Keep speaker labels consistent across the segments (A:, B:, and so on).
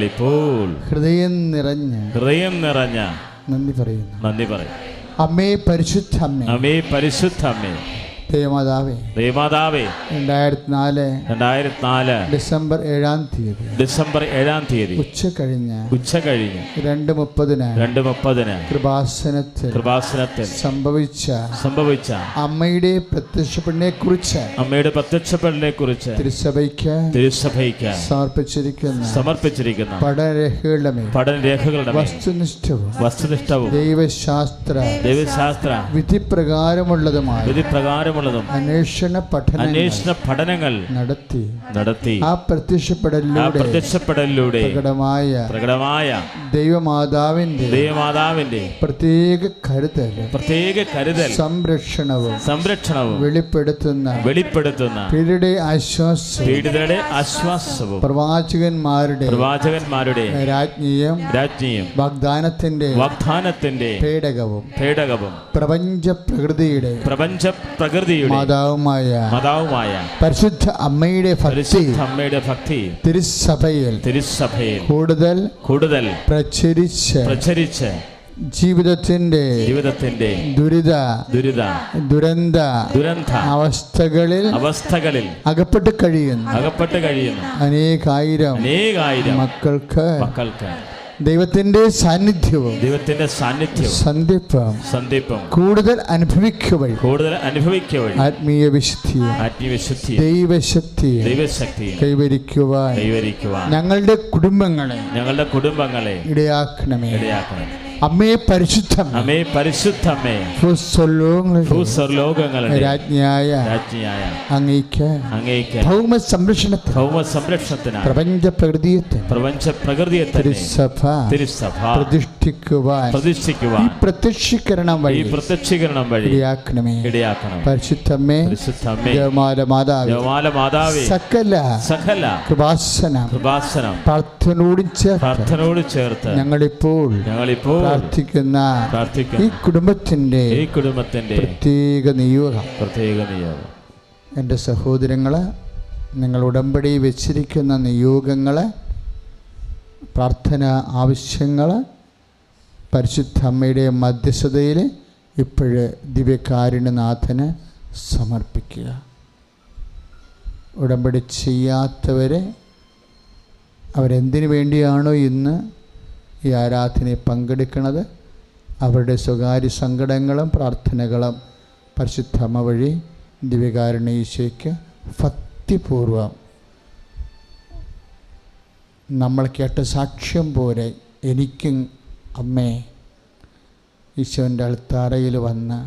A: ഇപ്പോൾ
B: ഹൃദയം നിറഞ്ഞ
A: നന്ദി പറയും.
B: അമ്മേ പരിശുദ്ധ അമ്മേ,
A: അമ്മേ പരിശുദ്ധ അമ്മേ,
B: ദേവമാതാവേ,
A: 2004
B: ഡിസംബർ 7-ാം തീയതി ഉച്ച കഴിഞ്ഞ് 2:30 കൃപാസനത്തിൽ സംഭവിച്ച അമ്മയുടെ പ്രത്യക്ഷപ്പെടലിനെ കുറിച്ച് തിരുസഭയ്ക്ക് സമർപ്പിച്ചിരിക്കുന്ന പഠനരേഖകളുടെ വസ്തുനിഷ്ഠവും ദൈവശാസ്ത്ര വിധിപ്രകാരമുള്ളതുമായ അന്വേഷണ പഠനങ്ങൾ നടത്തി ആ പ്രത്യക്ഷപ്പെടലിലൂടെ പ്രകടമായ ദൈവമാതാവിന്റെ പ്രത്യേക കരുതൽ സംരക്ഷണവും വെളിപ്പെടുത്തുന്ന പീഡിതരുടെ ആശ്വാസവും പ്രവാചകന്മാരുടെ രാജ്ഞിയും വാഗ്ദാനത്തിന്റെ പേടകവും പ്രപഞ്ച പ്രകൃതിയുടെ മാതാവുമായ പരിശുദ്ധ അമ്മയുടെ ഭക്തി തിരുസഭയിൽ കൂടുതൽ പ്രചരിച്ച് ജീവിതത്തിന്റെ ദുരന്ത അവസ്ഥകളിൽ അകപ്പെട്ട് കഴിയുന്ന അനേകായിരം മക്കൾക്ക് ദൈവത്തിന്റെ സാന്നിധ്യവും സന്ധിപ്പും കൂടുതൽ അനുഭവിക്കുവാൻ ആത്മീയ വിശുദ്ധി ദൈവശക്തി കൈവരിക്കുവാൻ ഞങ്ങളുടെ കുടുംബങ്ങളെ ഇടയാക്കണമേ. അമ്മേ പരിശുദ്ധമേ, ഭൂസ്വർലോകങ്ങളുടെ രാജ്ഞിയായ അങ്ങേക്ക് ഭൗമ സംരക്ഷണത്തിന് പ്രപഞ്ച പ്രകൃതിയെ തിരുസഭ പ്രതിഷ്ഠിക്കുവാൻ ഈ പ്രത്യക്ഷീകരണം വഴി ഇടയാക്കണമേ. പരിശുദ്ധമേ, ജപമാലമാതാവേ, സകല കൃപാസനം പ്രാർത്ഥനയോട് ചേർത്ത് ഞങ്ങളിപ്പോൾ പ്രാർത്ഥിക്കുന്ന ഈ കുടുംബത്തിന്റെ പ്രത്യേക നിയോഗം. എൻ്റെ സഹോദരങ്ങളെ, നിങ്ങൾ ഉടമ്പടി വെച്ചിരിക്കുന്ന നിയോഗങ്ങളെ, പ്രാർത്ഥന ആവശ്യങ്ങൾ പരിശുദ്ധ അമ്മയുടെ മധ്യസ്ഥതയിൽ ഇപ്പോഴ് ദിവ്യകാരുണ്യനാഥന് സമർപ്പിക്കുക. ഉടമ്പടി ചെയ്യാത്തവരെ അവരെന്തിനു വേണ്ടിയാണോ ഇന്ന് ഈ ആരാധനയിൽ പങ്കെടുക്കുന്നത്, അവരുടെ സ്വകാര്യ സങ്കടങ്ങളും പ്രാർത്ഥനകളും പരിശുദ്ധ അമ്മ വഴി ദിവ്യകാരുണ്യ ഈശോയ്ക്ക് ഭക്തിപൂർവം നമ്മൾ കേട്ട സാക്ഷ്യം പോലെ എനിക്കും അമ്മേ ഈശോൻ്റെ അൾത്താരയിൽ വന്ന്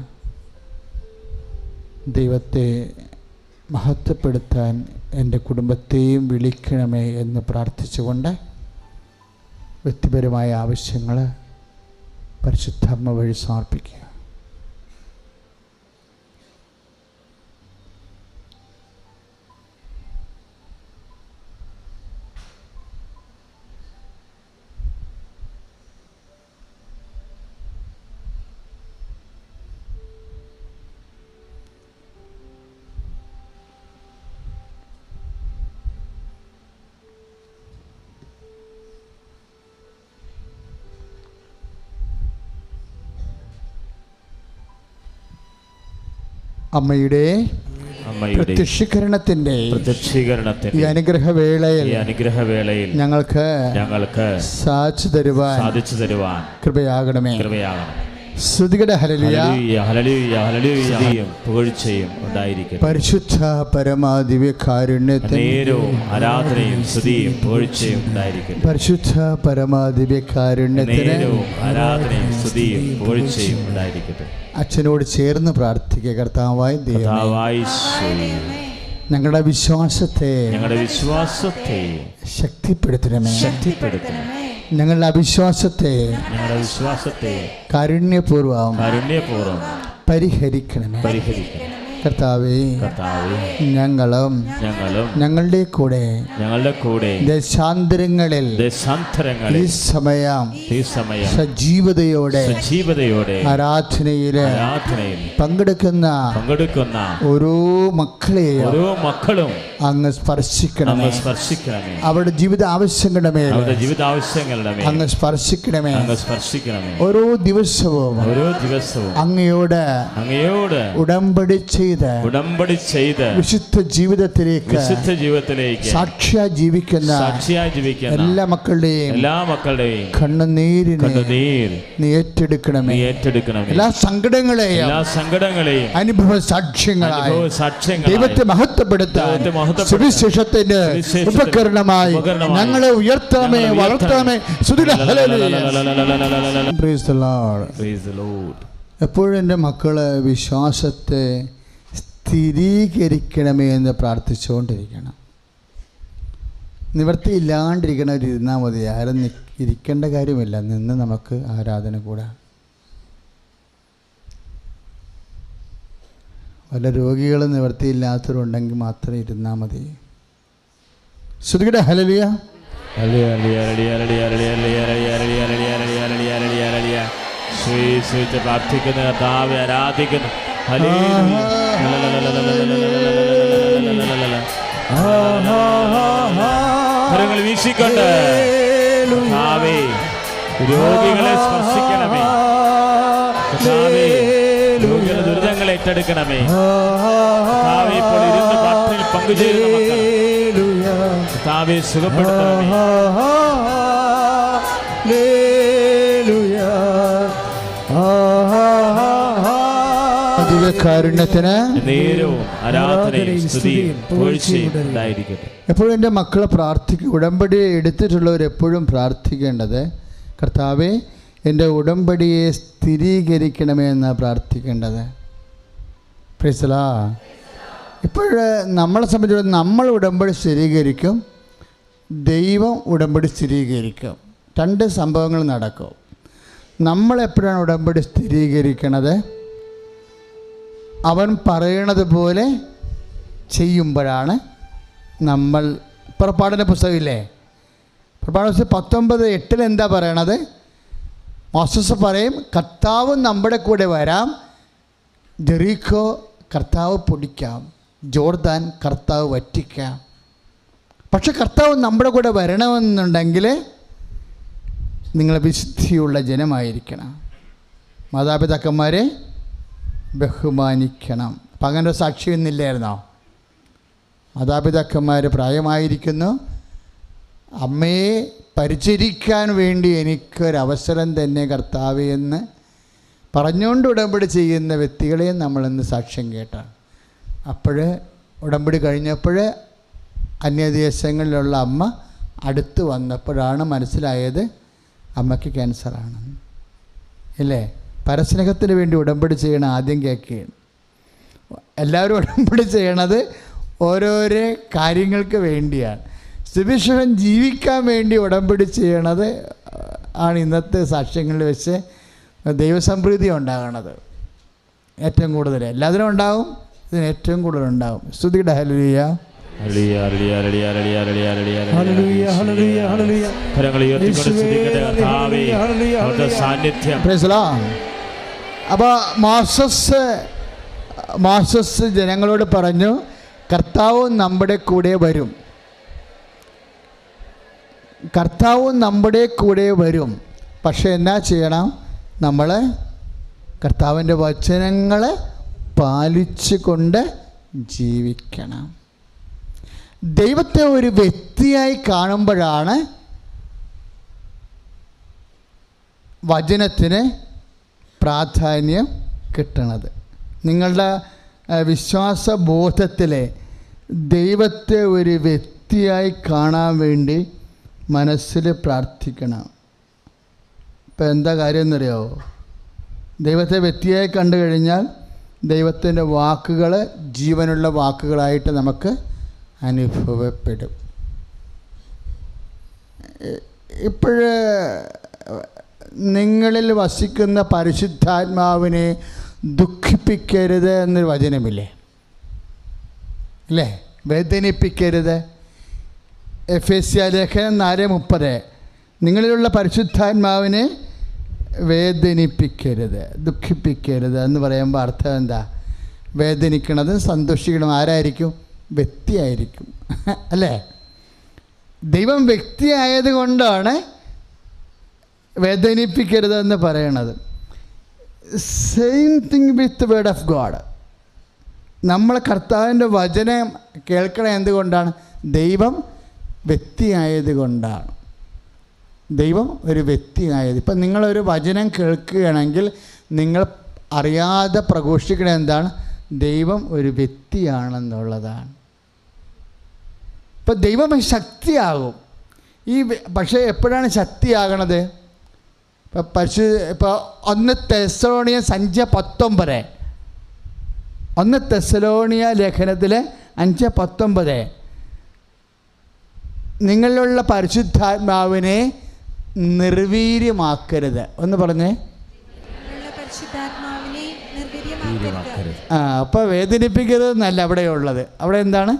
B: ദൈവത്തെ മഹത്വപ്പെടുത്താൻ എൻ്റെ കുടുംബത്തെയും വിളിക്കണമേ എന്ന് പ്രാർത്ഥിച്ചുകൊണ്ട് വ്യക്തിപരമായ ആവശ്യങ്ങൾ പരിശുദ്ധ അമ്മ വഴി സമർപ്പിക്കുക. അമ്മയുടെ പ്രത്യക്ഷീകരണത്തിന്റെ ഈ അനുഗ്രഹവേളയിൽ ഞങ്ങൾക്ക് സാധിച്ചു തരുവാൻ കൃപയാകണമേ. സ്തുതികട ഹല്ലേലൂയ, പരിശുദ്ധ പരമാ ദിവ്യകാരുണ്യത്തിന്
A: ആരാധനയും സ്തുതിയും പുകഴ്ചയും ഉണ്ടായിരിക്കട്ടെ.
B: പരിശുദ്ധ പരമാ ദിവ്യകാരുണ്യത്തിന്
A: ആരാധനയും സ്തുതിയും പുകഴ്ചയും ഉണ്ടായിരിക്കട്ടെ.
B: അച്ഛനോട് ചേർന്ന് പ്രാർത്ഥിക്കുക. കർത്താവായ ദൈവമേ, ഞങ്ങളുടെ വിശ്വാസത്തെ ശക്തിപ്പെടുത്തണമേ. ഞങ്ങളുടെ അവിശ്വാസത്തെ കാരുണ്യപൂർവം പരിഹരിക്കണമേ. കർത്താവേ, ഞങ്ങളും ഞങ്ങളുടെ കൂടെ ദേശാന്തരങ്ങളിൽ ഈ സമയം സജീവതയോടെ ആരാധനയിൽ പങ്കെടുക്കുന്ന ഓരോ മക്കളും അങ്ങ് സ്പർശിക്കണമേ. അവരുടെ ജീവിത ആവശ്യങ്ങളുടെ മേൽ അങ്ങ് സ്പർശിക്കണമേ. ഓരോ ദിവസവും അങ്ങയോട് ഉടമ്പടി ചെയ്ത് വിശുദ്ധ ജീവിതത്തിലേക്ക് സാക്ഷിയായി ജീവിക്കുന്ന എല്ലാ മക്കളുടെയും കണ്ണുനീരിനെ നീ ഏറ്റെടുക്കണമേ. എല്ലാ സങ്കടങ്ങളെയും അനുഭവ സാക്ഷ്യങ്ങളായി ദൈവത്തെ മഹത്വപ്പെടുത്താൻ സുവിശേഷത്തിന്റെ ഉപകരണമായി ഞങ്ങളെ ഉയർത്തണമേ, വളർത്തണമേ. എപ്പോഴും എൻ്റെ മക്കള് വിശ്വാസത്തെ സ്ഥിരീകരിക്കണമേ എന്ന് പ്രാർത്ഥിച്ചുകൊണ്ടിരിക്കണം. നിവൃത്തിയില്ലാണ്ടിരിക്കണവരിരുന്നാൽ മതി. ആരും ഇരിക്കേണ്ട കാര്യമില്ല. നിന്ന് നമുക്ക് ആരാധന കൂടാം. വല്ല രോഗികൾ നിവൃത്തിയില്ലാത്തവരുണ്ടെങ്കിൽ മാത്രം ഇരുന്നാൽ മതി. ശ്രുതികടെ ഹല്ലേലൂയ.
A: പ്രാർത്ഥിക്കുന്ന കർത്താവെ ആരാധിക്കുന്നു. കരങ്ങൾ വീശിക്കൊണ്ട് കർത്താവേ രോഗികളെ സ്പർശിക്കണമേ. കർത്താവേ രോഗികളുടെ ദുരിതങ്ങളെ ഏറ്റെടുക്കണമേ. കർത്താവേ ഇപ്പോൾ ഇരുന്ന് പ്രാർത്ഥനയിൽ പങ്കുചേരുന്ന മക്കൾ കർത്താവേ സുഖപ്പെടുത്തണമേ.
B: എപ്പോഴും എൻ്റെ മക്കളെ ഉടമ്പടി എടുത്തിട്ടുള്ളവർ എപ്പോഴും പ്രാർത്ഥിക്കേണ്ടത്, കർത്താവേ എൻ്റെ ഉടമ്പടിയെ സ്ഥിരീകരിക്കണമേ എന്നാണ് പ്രാർത്ഥിക്കേണ്ടത്. Praise the Lord. ഇപ്പോഴ് നമ്മളെ സംബന്ധിച്ചിടത്തോളം നമ്മൾ ഉടമ്പടി സ്ഥിരീകരിക്കും, ദൈവം ഉടമ്പടി സ്ഥിരീകരിക്കും. രണ്ട് സംഭവങ്ങൾ നടക്കും. നമ്മളെപ്പോഴാണ് ഉടമ്പടി സ്ഥിരീകരിക്കണത്? അവൻ പറയണത് പോലെ ചെയ്യുമ്പോഴാണ്. നമ്മൾ പുറപ്പാടിൻ്റെ പുസ്തകമില്ലേ, പുറപ്പാട് പുസ്തകം 19:8 എന്താ പറയണത്? മോശസ് പറയും, കർത്താവ് നമ്മുടെ കൂടെ വരാം, ജെറീക്കോ കർത്താവ് പൊടിക്കാം, ജോർദാൻ കർത്താവ് വറ്റിക്കാം. പക്ഷെ കർത്താവ് നമ്മുടെ കൂടെ വരണമെന്നുണ്ടെങ്കിൽ നിങ്ങൾ വിശുദ്ധിയുള്ള ജനമായിരിക്കണം, മാതാപിതാക്കന്മാരെ ബഹുമാനിക്കണം. അപ്പം അങ്ങനെ ഒരു സാക്ഷി ഒന്നില്ലായിരുന്നോ? മാതാപിതാക്കന്മാർ പ്രായമായിരിക്കുന്നു, അമ്മയെ പരിചരിക്കാൻ വേണ്ടി എനിക്കൊരവസരം തന്നെ കർത്താവേ എന്ന് പറഞ്ഞുകൊണ്ട് ഉടമ്പടി ചെയ്യുന്ന വ്യക്തികളെയും നമ്മളിന്ന് സാക്ഷ്യം കേട്ടാണ്. അപ്പോൾ ഉടമ്പടി കഴിഞ്ഞപ്പോൾ അന്യദേശങ്ങളിലുള്ള അമ്മ അടുത്ത് വന്നപ്പോഴാണ് മനസ്സിലായത് അമ്മയ്ക്ക് ക്യാൻസറാണ്. ഇല്ലേ? പരസ്നേഹത്തിന് വേണ്ടി ഉടമ്പടി ചെയ്യണം ആദ്യം കേൾക്കുകയാണ്. എല്ലാവരും ഉടമ്പടി ചെയ്യണത് ഓരോരോ കാര്യങ്ങൾക്ക് വേണ്ടിയാണ്. സുവിശേഷം ജീവിക്കാൻ വേണ്ടി ഉടമ്പടി ചെയ്യണത് ആണ് ഇന്നത്തെ സാക്ഷ്യങ്ങളിൽ വെച്ച് ദൈവസംപ്രീതി ഉണ്ടാകണത്. ഏറ്റവും കൂടുതൽ എല്ലാത്തിനും ഉണ്ടാവും, ഇതിന് ഏറ്റവും കൂടുതൽ ഉണ്ടാവും. സ്തുതിയുടെ ഹല്ലേലൂയ. അപ്പോൾ മോശസ് ജനങ്ങളോട് പറഞ്ഞു, കർത്താവ് നമ്മുടെ കൂടെ വരും, കർത്താവ് നമ്മുടെ കൂടെ വരും. പക്ഷെ എന്നാ ചെയ്യണം? നമ്മൾ കർത്താവിൻ്റെ വചനങ്ങളെ പാലിച്ചു കൊണ്ട് ജീവിക്കണം. ദൈവത്തെ ഒരു വ്യക്തിയായി കാണുമ്പോഴാണ് വചനത്തിന് പ്രാധാന്യം കിട്ടണത്. നിങ്ങളുടെ വിശ്വാസബോധത്തിലെ ദൈവത്തെ ഒരു വ്യക്തിയായി കാണാൻ വേണ്ടി മനസ്സിൽ പ്രാർത്ഥിക്കണം. ഇപ്പം എന്താ കാര്യം എന്നറിയാമോ? ദൈവത്തെ വ്യക്തിയായി കണ്ടു കഴിഞ്ഞാൽ ദൈവത്തിൻ്റെ വാക്കുകൾ ജീവനുള്ള വാക്കുകളായിട്ട് നമുക്ക് അനുഭവപ്പെടും. ഇപ്പോഴ് നിങ്ങളിൽ വസിക്കുന്ന പരിശുദ്ധാത്മാവിനെ ദുഃഖിപ്പിക്കരുത് എന്നൊരു വചനമില്ലേ? അല്ലേ? വേദനിപ്പിക്കരുത്. എഫേസ്യ ലേഖനം 4:30 നിങ്ങളിലുള്ള പരിശുദ്ധാത്മാവിനെ വേദനിപ്പിക്കരുത്, ദുഃഖിപ്പിക്കരുത് എന്ന് പറയുമ്പോൾ അർത്ഥം എന്താ? വേദനിക്കണതും സന്തോഷിക്കണം ആരായിരിക്കും? വ്യക്തിയായിരിക്കും, അല്ലേ? ദൈവം വ്യക്തിയായത് കൊണ്ടാണ് വേദനിപ്പിക്കരുതെന്ന് പറയണത്. Same thing with word of God. നമ്മൾ കർത്താവിൻ്റെ വചനം കേൾക്കണം എന്തുകൊണ്ടാണ്? ദൈവം വ്യക്തിയായത് കൊണ്ടാണ്. ദൈവം ഒരു വ്യക്തിയായത്. ഇപ്പം നിങ്ങളൊരു വചനം കേൾക്കുകയാണെങ്കിൽ നിങ്ങൾ അറിയാതെ പ്രഘോഷിക്കണം എന്താണ്? ദൈവം ഒരു വ്യക്തിയാണെന്നുള്ളതാണ്. ഇപ്പം ദൈവം ശക്തിയാകും. പക്ഷേ എപ്പോഴാണ് ശക്തിയാകണത്? ഇപ്പോൾ 1 തെസ്സലോണിയ 5:19 1 തെസ്സലോണിയ ലേഖനത്തിലെ 5:19 നിങ്ങളിലുള്ള പരിശുദ്ധാത്മാവിനെ നിർവീര്യമാക്കരുത്. ഒന്ന് പറഞ്ഞേ. അപ്പോൾ വേദനിപ്പിക്കരുത് എന്നല്ല അവിടെയുള്ളത്. അവിടെ എന്താണ്?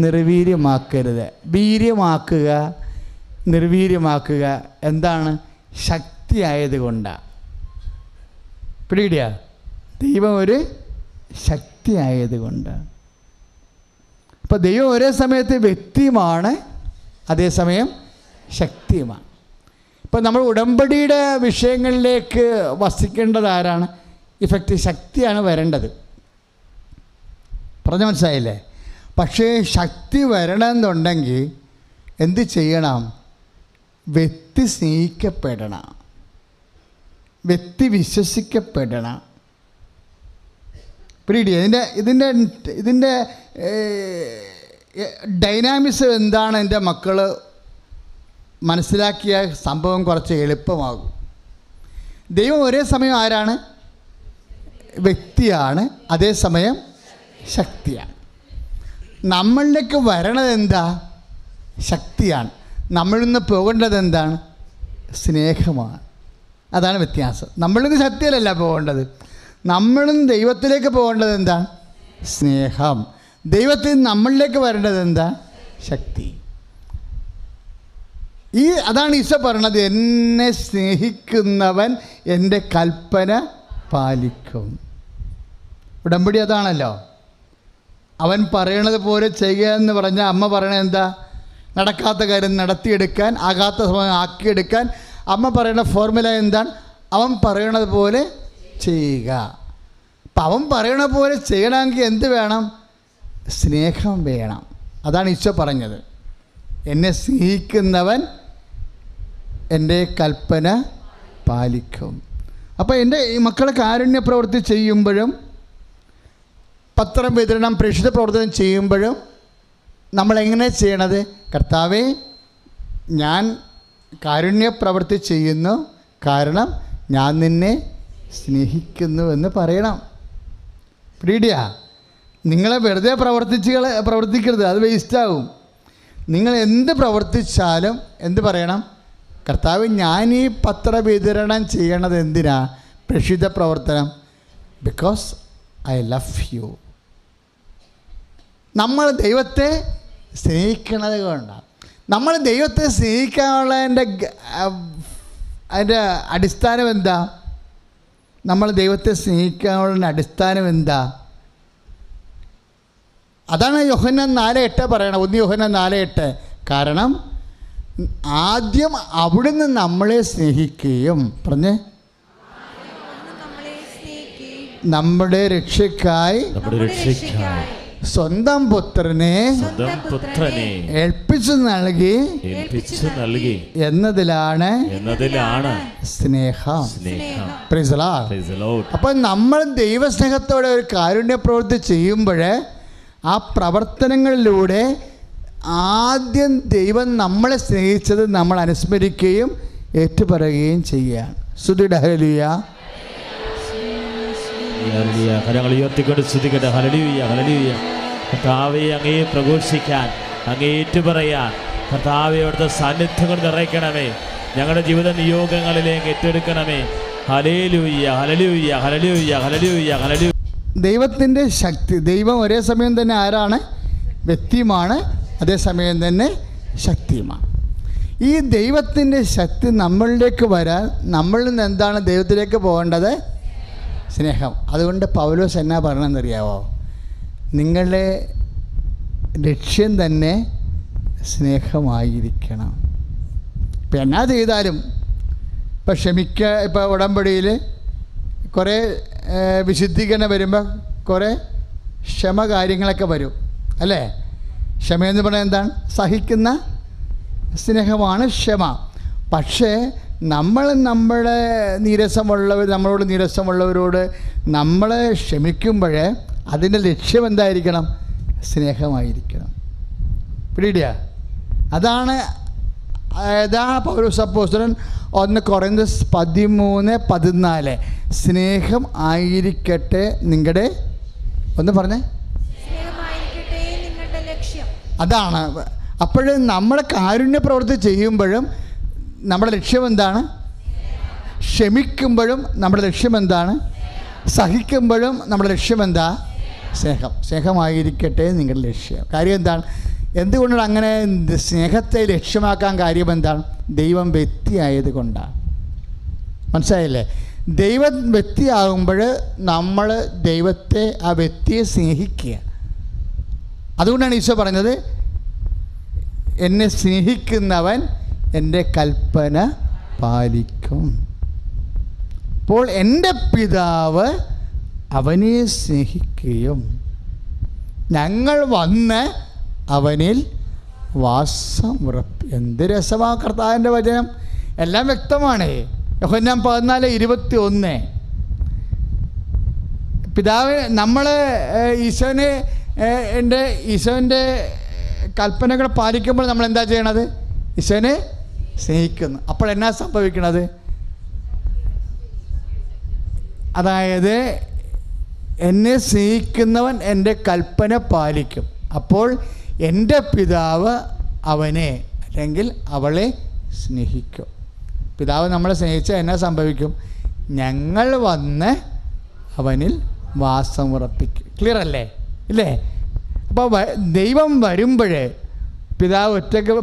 B: നിർവീര്യമാക്കരുത്. വീര്യമാക്കുക, നിർവീര്യമാക്കുക എന്താണ്? ശക്തിയായത് കൊണ്ടാണ്. പിടികിടിയ? ദൈവം ഒരു ശക്തിയായത് കൊണ്ടാണ്. അപ്പോൾ ദൈവം ഒരേ സമയത്ത് വ്യക്തിയുമാണ്, അതേസമയം ശക്തിയുമാണ്. ഇപ്പോൾ നമ്മൾ ഉടമ്പടിയുടെ വിഷയങ്ങളിലേക്ക് വസിക്കേണ്ടത് ആരാണ്? ഇഫക്റ്റ് ശക്തിയാണ് വരേണ്ടത്. പറഞ്ഞ മനസ്സിലായില്ലേ? പക്ഷേ ശക്തി വരണമെന്നുണ്ടെങ്കിൽ എന്ത് ചെയ്യണം? വ്യക്തി സ്നേഹിക്കപ്പെടണം, വ്യക്തി വിശ്വസിക്കപ്പെടണം. പിടി ഇതിൻ്റെ ഡൈനാമിക്സ് എന്താണ് എൻ്റെ മക്കൾ മനസ്സിലാക്കിയ സംഭവം കുറച്ച് എളുപ്പമാകും. ദൈവം ഒരേ സമയം ആരാണ്? വ്യക്തിയാണ്, അതേസമയം ശക്തിയാണ്. നമ്മളിലേക്ക് വരണത് എന്താ? ശക്തിയാണ്. നമ്മളിൽ നിന്ന് പോകേണ്ടത് എന്താണ്? സ്നേഹമാണ്. അതാണ് വ്യത്യാസം. നമ്മളിൽ നിന്ന് ശക്തിയിലല്ല പോകേണ്ടത്. നമ്മളിൽ നിന്ന് ദൈവത്തിലേക്ക് പോകേണ്ടത് എന്താ? സ്നേഹം. ദൈവത്തിൽ നമ്മളിലേക്ക് വരേണ്ടത് എന്താ? ശക്തി. അതാണ് ഈശോ പറയണത്, എന്നെ സ്നേഹിക്കുന്നവൻ എൻ്റെ കൽപ്പന പാലിക്കും. ഉടമ്പടി അതാണല്ലോ. അവൻ പറയണത് പോലെ ചെയ്യുക എന്ന് പറഞ്ഞാൽ അമ്മ പറയണത് എന്താ? നടക്കാത്ത കാര്യം നടത്തിയെടുക്കാൻ, ആകാത്ത സമയം ആക്കിയെടുക്കാൻ അമ്മ പറയുന്ന ഫോർമുല എന്താണ്? അവൻ പറയണത് പോലെ ചെയ്യുക. അപ്പം അവൻ പറയണ പോലെ ചെയ്യണമെങ്കിൽ എന്ത് വേണം? സ്നേഹം വേണം. അതാണ് ഈശോ പറഞ്ഞത്, എന്നെ സ്നേഹിക്കുന്നവൻ എൻ്റെ കൽപ്പന പാലിക്കും. അപ്പോൾ എൻ്റെ ഈ മക്കളെ കാരുണ്യ പ്രവൃത്തി ചെയ്യുമ്പോഴും പത്രം വിതരണം, പ്രേക്ഷിത പ്രവർത്തനം ചെയ്യുമ്പോഴും നമ്മളെങ്ങനെ ചെയ്യണത്? കർത്താവേ, ഞാൻ കാരുണ്യ പ്രവൃത്തി ചെയ്യുന്നു, കാരണം ഞാൻ നിന്നെ സ്നേഹിക്കുന്നു എന്ന് പറയണം. പിടിയാ? നിങ്ങളെ വെറുതെ പ്രവർത്തിക്കരുത്, അത് വേസ്റ്റാവും. നിങ്ങൾ എന്ത് പ്രവർത്തിച്ചാലും എന്ത് പറയണം? കർത്താവ്, ഞാൻ ഈ പത്ര വിതരണം ചെയ്യണത് എന്തിനാ? പ്രേക്ഷിത പ്രവർത്തനം, ബിക്കോസ് ഐ ലവ് യു. നമ്മൾ ദൈവത്തെ സ്നേഹിക്കണത് കൊണ്ടാണ്. നമ്മൾ ദൈവത്തെ സ്നേഹിക്കാനുള്ള അതിൻ്റെ അടിസ്ഥാനം എന്താ? നമ്മൾ ദൈവത്തെ സ്നേഹിക്കാനുള്ള അടിസ്ഥാനം എന്താ? അതാണ് യോഹന്നാൻ 4:8 പറയണം. 1 യോഹന്നാൻ 4:8. കാരണം ആദ്യം അവിടുന്ന് നമ്മളെ സ്നേഹിക്കുകയും നമ്മുടെ രക്ഷയ്ക്കായി സ്വന്തം പുത്രനെ ഏൽപ്പിച്ചു നൽകി എന്നതിലാണ് സ്നേഹം. അപ്പോൾ നമ്മൾ ദൈവസ്നേഹത്തോടെ ഒരു കാരുണ്യ പ്രവൃത്തി ചെയ്യുമ്പോൾ ആ പ്രവർത്തനങ്ങളിലൂടെ ആദ്യം ദൈവം നമ്മളെ സ്നേഹിച്ചത് നമ്മൾ അനുസ്മരിക്കുകയും ഏറ്റുപറയുകയും ചെയ്യുകയാണ്. സ്തുതിയുടെ ഹല്ലേലൂയ.
A: കരങ്ങൾ ഉയർത്തിക്കൊണ്ട് സ്തുതിക്കട്ടെ. Hallelujah, hallelujah. കർത്താവെ, അങ്ങയെ പ്രഘോഷിക്കാൻ, അങ്ങയെ ഏറ്റുപറയാൻ കർത്താവെ അവിടുത്തെ സാന്നിധ്യം കൊണ്ട് നിറയ്ക്കണമേ. ഞങ്ങളുടെ ജീവിത നിയോഗങ്ങളിലേക്ക് ഏറ്റെടുക്കണമേ. Hallelujah, hallelujah, hallelujah, hallelujah, hallelujah.
B: ദൈവത്തിൻ്റെ ശക്തി. ദൈവം ഒരേ സമയം തന്നെ ആരാണ്? വ്യക്തിയുമാണ്, അതേസമയം തന്നെ ശക്തിയുമാണ്. ഈ ദൈവത്തിൻ്റെ ശക്തി നമ്മളിലേക്ക് വരാൻ നമ്മളിൽ നിന്ന് എന്താണ് ദൈവത്തിലേക്ക് പോകേണ്ടത്? സ്നേഹം. അതുകൊണ്ട് പൗലോസ് എന്നാ പറയണമെന്നറിയാവോ? നിങ്ങളുടെ ലക്ഷ്യം തന്നെ സ്നേഹമായിരിക്കണം. ഇപ്പം എന്നാ ചെയ്താലും, ഇപ്പോൾ ഉടമ്പടിയിൽ കുറേ വിശുദ്ധീകരണം വരുമ്പോൾ കുറേ ക്ഷമ കാര്യങ്ങളൊക്കെ വരും അല്ലേ? ക്ഷമയെന്ന് പറഞ്ഞാൽ എന്താണ്? സഹിക്കുന്ന സ്നേഹമാണ് ക്ഷമ. പക്ഷേ നമ്മളോട് നീരസമുള്ളവരോട് നമ്മൾ ക്ഷമിക്കുമ്പോൾ അതിൻ്റെ ലക്ഷ്യം എന്തായിരിക്കണം? സ്നേഹമായിരിക്കണം. പിടിയിടുക. അതാണ് പൗലോസ് അപ്പോസ്തലൻ 1 കൊറിന്ത്യസ് 13:14 സ്നേഹം ആയിരിക്കട്ടെ നിങ്ങളുടെ, ഒന്ന് പറഞ്ഞേ, അതാണ്. അപ്പോൾ നമ്മൾ കാരുണ്യ പ്രവൃത്തി ചെയ്യുമ്പോഴും നമ്മുടെ ലക്ഷ്യം എന്താണ്? ക്ഷമിക്കുമ്പോഴും നമ്മുടെ ലക്ഷ്യം എന്താണ്? സഹിക്കുമ്പോഴും നമ്മുടെ ലക്ഷ്യം എന്താ? സ്നേഹമായിരിക്കട്ടെ നിങ്ങളുടെ ലക്ഷ്യം. കാര്യം എന്താണ്? എന്തുകൊണ്ടാണ് അങ്ങനെ സ്നേഹത്തെ ലക്ഷ്യമാക്കാൻ കാര്യം എന്താണ്? ദൈവം വ്യക്തിയായത് കൊണ്ടാണ്. മനസ്സിലായില്ലേ? ദൈവം വ്യക്തിയാകുമ്പോൾ നമ്മൾ ദൈവത്തെ, ആ വ്യക്തിയെ സ്നേഹിക്കുക. അതുകൊണ്ടാണ് ഈശോ പറഞ്ഞത്, എന്നെ സ്നേഹിക്കുന്നവൻ എൻ്റെ കൽപ്പന പാലിക്കും. അപ്പോൾ എൻ്റെ പിതാവ് അവനെ സ്നേഹിക്കുകയും ഞങ്ങൾ വന്ന് അവനിൽ വാസം ഉറപ്പ്. എന്ത് രസമാണ് കർത്താവിൻ്റെ വചനം! എല്ലാം വ്യക്തമാണ്. യോഹന്നാൻ 14:21 പിതാവ് നമ്മൾ ഈശോൻ്റെ കൽപ്പനകൾ പാലിക്കുമ്പോൾ നമ്മൾ എന്താ ചെയ്യണത്? ഈശോനെ സ്നേഹിക്കുന്നു. അപ്പോൾ എന്നാ സംഭവിക്കണത്? അതായത് എന്നെ സ്നേഹിക്കുന്നവൻ എൻ്റെ കൽപ്പന പാലിക്കും. അപ്പോൾ എൻ്റെ പിതാവ് അവനെ അല്ലെങ്കിൽ അവളെ സ്നേഹിക്കും. പിതാവ് നമ്മളെ സ്നേഹിച്ചാൽ എന്നാ സംഭവിക്കും? ഞങ്ങൾ വന്ന് അവനിൽ വാസമുറപ്പിക്കും. ക്ലിയർ അല്ലേ? ഇല്ലേ? അപ്പോൾ ദൈവം വരുമ്പോഴേ പിതാവ്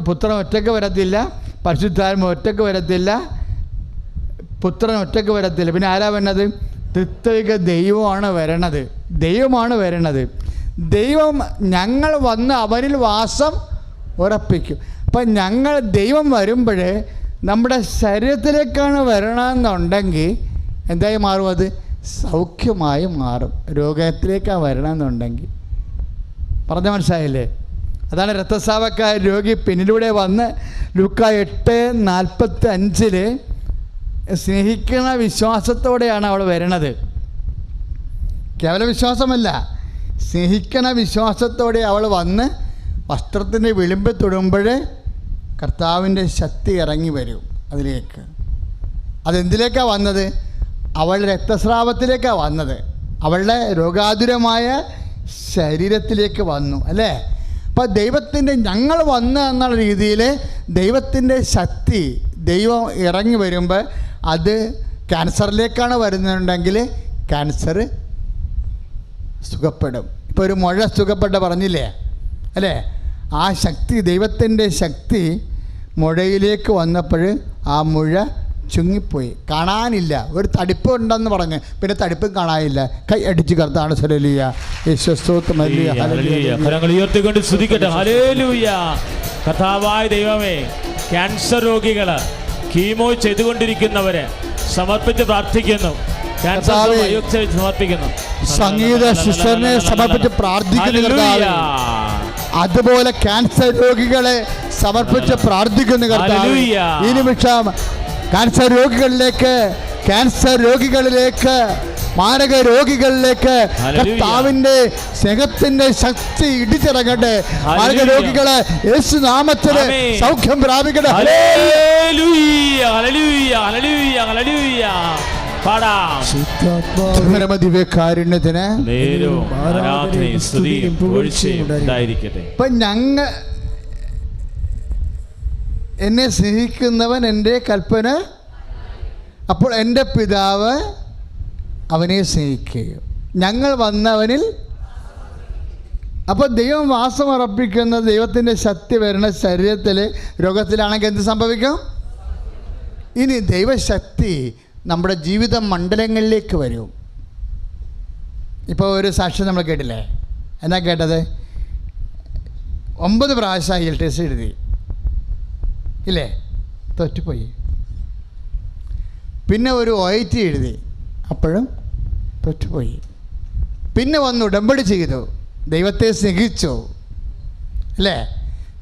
B: പുത്രൻ ഒറ്റയ്ക്ക് വരത്തില്ല, പരിശുദ്ധാത്മാവ് ഒറ്റയ്ക്ക് വരത്തില്ല, പുത്രൻ ഒറ്റയ്ക്ക് വരത്തില്ല. പിന്നെ ആരാ വരുന്നത്? ത്രിത്വിക ദൈവമാണ് വരണത്. ദൈവം ഞങ്ങൾ വന്ന് അവനിൽ വാസം ഉറപ്പിക്കും. അപ്പം ദൈവം വരുമ്പോൾ നമ്മുടെ ശരീരത്തിലേക്കാണ് വരണമെന്നുണ്ടെങ്കിൽ എന്തായി മാറും? അത് സൗഖ്യമായി മാറും. രോഗത്തിലേക്കാണ് വരണമെന്നുണ്ടെങ്കിൽ. പറഞ്ഞ മനസ്സിലായില്ലേ? അതാണ് രക്തസ്രാവക്കാർ രോഗി പിന്നിലൂടെ വന്ന് ലൂക്കാ 8:45 സ്നേഹിക്കുന്ന വിശ്വാസത്തോടെയാണ് അവൾ വരണത്. കേവല വിശ്വാസമല്ല, സ്നേഹിക്കുന്ന വിശ്വാസത്തോടെ അവൾ വന്ന് വസ്ത്രത്തിൻ്റെ വിളിമ്പ് തൊടുമ്പോൾ കർത്താവിൻ്റെ ശക്തി ഇറങ്ങി വരും അതിലേക്ക്. അതെന്തിലേക്കാണ് വന്നത്? അവളുടെ രക്തസ്രാവത്തിലേക്കാണ് വന്നത്. അവളുടെ രോഗാതുരമായ ശരീരത്തിലേക്ക് വന്നു അല്ലേ? അപ്പോൾ ദൈവത്തിൻ്റെ ഞങ്ങൾ വന്ന് എന്നുള്ള രീതിയിൽ ദൈവത്തിൻ്റെ ശക്തി ദൈവം ഇറങ്ങി വരുമ്പോൾ അത് ക്യാൻസറിലേക്കാണ് വരുന്നുണ്ടെങ്കിൽ ക്യാൻസർ സുഖപ്പെടും. ഇപ്പോൾ ഒരു മുഴ സുഖപ്പെട്ട പറഞ്ഞില്ലേ അല്ലേ? ആ ശക്തി, ദൈവത്തിൻ്റെ ശക്തി മുഴയിലേക്ക് വന്നപ്പോൾ ആ മുഴ ചുങ്ങിപ്പോയി, കാണാനില്ല. ഒരു തടിപ്പ് ഉണ്ടെന്ന് പറഞ്ഞ് പിന്നെ തടിപ്പും കാണാനില്ല. കൈ അടിച്ച് കർത്താവ്
A: ഉയർത്തിക്കൊണ്ട് സ്തുതിക്കട്ടെ. ഹല്ലേലൂയ. കർത്താവായ ദൈവമേ, ക്യാൻസർ രോഗികൾ, കീമോ ചെയ്തുകൊണ്ടിരിക്കുന്നവരെ സമർപ്പിച്ച് പ്രാർത്ഥിക്കുന്നു. സമർപ്പിക്കുന്നു.
B: സംഗീത സിസ്റ്ററിനെ സമർപ്പിച്ച് പ്രാർത്ഥിക്കുന്നു. അതുപോലെ ക്യാൻസർ രോഗികളെ സമർപ്പിച്ച് പ്രാർത്ഥിക്കുന്നു കർത്താവ്. ഈ നിമിഷം ക്യാൻസർ രോഗികളിലേക്ക് മാരക രോഗികളിലേക്ക് കർത്താവിന്റെ സ്നേഹത്തിന്റെ ശക്തി ഇടിച്ചിറങ്ങട്ടെ. മാരക രോഗികളെ യേശുനാമത്തില് സൗഖ്യം പ്രാപിക്കട്ടെ.
A: Hallelujah, hallelujah, hallelujah, hallelujah.
B: ദിവ്യകാരുണ്യത്തിന്
A: ഇപ്പൊ
B: എന്നെ സ്നേഹിക്കുന്നവൻ എൻ്റെ കൽപ്പന, അപ്പോൾ എൻ്റെ പിതാവ് അവനെ സ്നേഹിക്കുകയും ഞങ്ങൾ വന്നവനിൽ അപ്പോൾ ദൈവം വാസം ഉറപ്പിക്കുന്ന ദൈവത്തിൻ്റെ ശക്തി വരുന്ന ശരീരത്തിൽ രോഗത്തിലാണെങ്കിൽ എന്ത് സംഭവിക്കും? ഇനി ദൈവശക്തി നമ്മുടെ ജീവിത മണ്ഡലങ്ങളിലേക്ക് വരും. ഇപ്പോൾ ഒരു സാക്ഷ്യം നമ്മൾ കേട്ടില്ലേ? എന്നാ കേട്ടത്? 9 പ്രാവശ്യം IELTS എഴുതി ഇല്ലേ, തോറ്റുപോയി. പിന്നെ ഒരു OIT എഴുതി, അപ്പോഴും തോറ്റുപോയി. പിന്നെ വന്ന് ഉടമ്പടി ചെയ്തു, ദൈവത്തെ സ്നേഹിച്ചു അല്ലേ,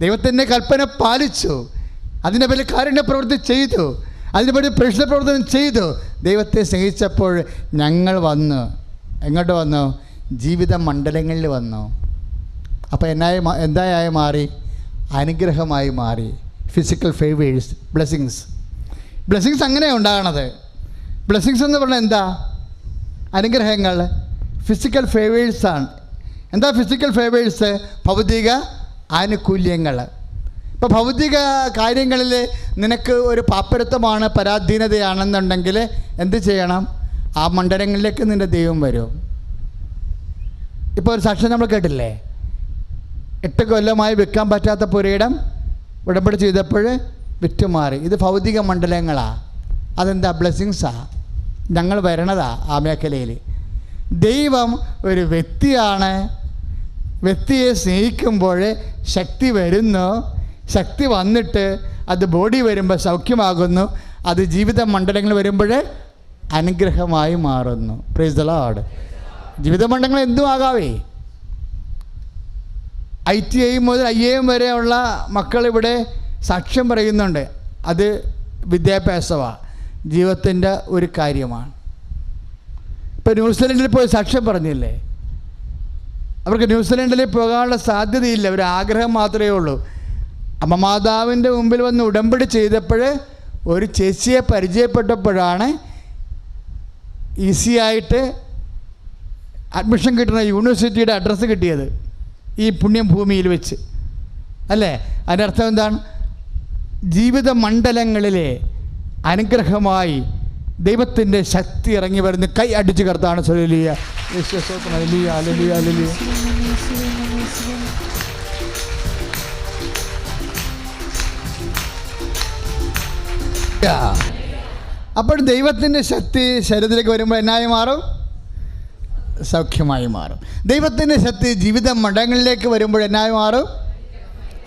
B: ദൈവത്തിൻ്റെ കൽപ്പന പാലിച്ചു, അതിൻ്റെ പേരിൽ കാരുണ്യ പ്രവൃത്തി ചെയ്തു, അതിൻ്റെ പേരിൽ പ്രശ്ന പ്രവർത്തനം ചെയ്തു. ദൈവത്തെ സ്നേഹിച്ചപ്പോൾ ഞങ്ങൾ വന്നു, എങ്ങോട്ട് വന്നു? ജീവിത മണ്ഡലങ്ങളിൽ വന്നു. അപ്പോൾ എന്തായി മാറി? അനുഗ്രഹമായി മാറി. ഫിസിക്കൽ ഫേവേഴ്സ്, ബ്ലെസ്സിങ്സ് അങ്ങനെയാണ് ഉണ്ടാകണത്. ബ്ലെസ്സിങ്സ് എന്ന് പറഞ്ഞാൽ എന്താ? അനുഗ്രഹങ്ങൾ. ഫിസിക്കൽ ഫേവേഴ്സാണ്. എന്താ ഫിസിക്കൽ ഫേവേഴ്സ്? ഭൗതിക ആനുകൂല്യങ്ങൾ. ഇപ്പോൾ ഭൗതിക കാര്യങ്ങളിൽ നിനക്ക് ഒരു പാപ്പരത്വമാണ്, പരാധീനതയാണെന്നുണ്ടെങ്കിൽ എന്ത് ചെയ്യണം? ആ മണ്ഡലങ്ങളിലേക്ക് നിൻ്റെ ദൈവം വരും. ഇപ്പോൾ ഒരു സാക്ഷ്യം നമ്മൾ കേട്ടില്ലേ? 8 കൊല്ലമായി വിൽക്കാൻ പറ്റാത്ത പുരയിടം ഉടമ്പടി ചെയ്തപ്പോൾ വിറ്റുമാറി. ഇത് ഭൗതിക മണ്ഡലങ്ങളാണ്. അതെന്താ? ബ്ലെസ്സിങ്സാണ്. ഞങ്ങൾ വരണതാ ആ മേഖലയിൽ. ദൈവം ഒരു വ്യക്തിയാണ്. വ്യക്തിയെ സ്നേഹിക്കുമ്പോൾ ശക്തി വരുന്നു. ശക്തി വന്നിട്ട് അത് ബോഡി വരുമ്പോൾ സൗഖ്യമാകുന്നു. അത് ജീവിത മണ്ഡലങ്ങൾ വരുമ്പോൾ അനുഗ്രഹമായി മാറുന്നു. Praise the Lord. ജീവിത മണ്ഡലങ്ങൾ എന്തും ആകാവേ. ITI മുതൽ IIM വരെയുള്ള മക്കളിവിടെ സാക്ഷ്യം പറയുന്നുണ്ട്. അത് വിദ്യാഭ്യാസമാണ്, ജീവിതത്തിൻ്റെ ഒരു കാര്യമാണ്. ഇപ്പോൾ ന്യൂസിലൻഡിൽ പോയി സാക്ഷ്യം പറഞ്ഞില്ലേ? അവർക്ക് ന്യൂസിലൻഡിൽ പോകാനുള്ള സാധ്യതയില്ല, ഒരു ആഗ്രഹം മാത്രമേ ഉള്ളൂ. അമ്മ മാതാവിൻ്റെ മുമ്പിൽ വന്ന് ഉടമ്പടി ചെയ്തപ്പോൾ ഒരു ചേച്ചിയെ പരിചയപ്പെട്ടപ്പോഴാണ് ഈസിയായിട്ട് അഡ്മിഷൻ കിട്ടുന്ന യൂണിവേഴ്സിറ്റിയുടെ അഡ്രസ്സ് കിട്ടിയത്, ഈ പുണ്യം ഭൂമിയിൽ വെച്ച് അല്ലേ? അതിൻ്റെ അർത്ഥം എന്താണ്? ജീവിത മണ്ഡലങ്ങളിലെ അനുഗ്രഹമായി ദൈവത്തിൻ്റെ ശക്തി ഇറങ്ങി വരുന്ന കൈ അടിച്ചു കർത്താണ്. Hallelujah, hallelujah, hallelujah, hallelujah. അപ്പോൾ ദൈവത്തിൻ്റെ ശക്തി ശരീരത്തിലേക്ക് വരുമ്പോൾ എന്നായി മാറും? സൗഖ്യമായി മാറും. ദൈവത്തിൻ്റെ ശക്തി ജീവിത മണ്ഡലങ്ങളിലേക്ക് വരുമ്പോൾ എന്നായി മാറും?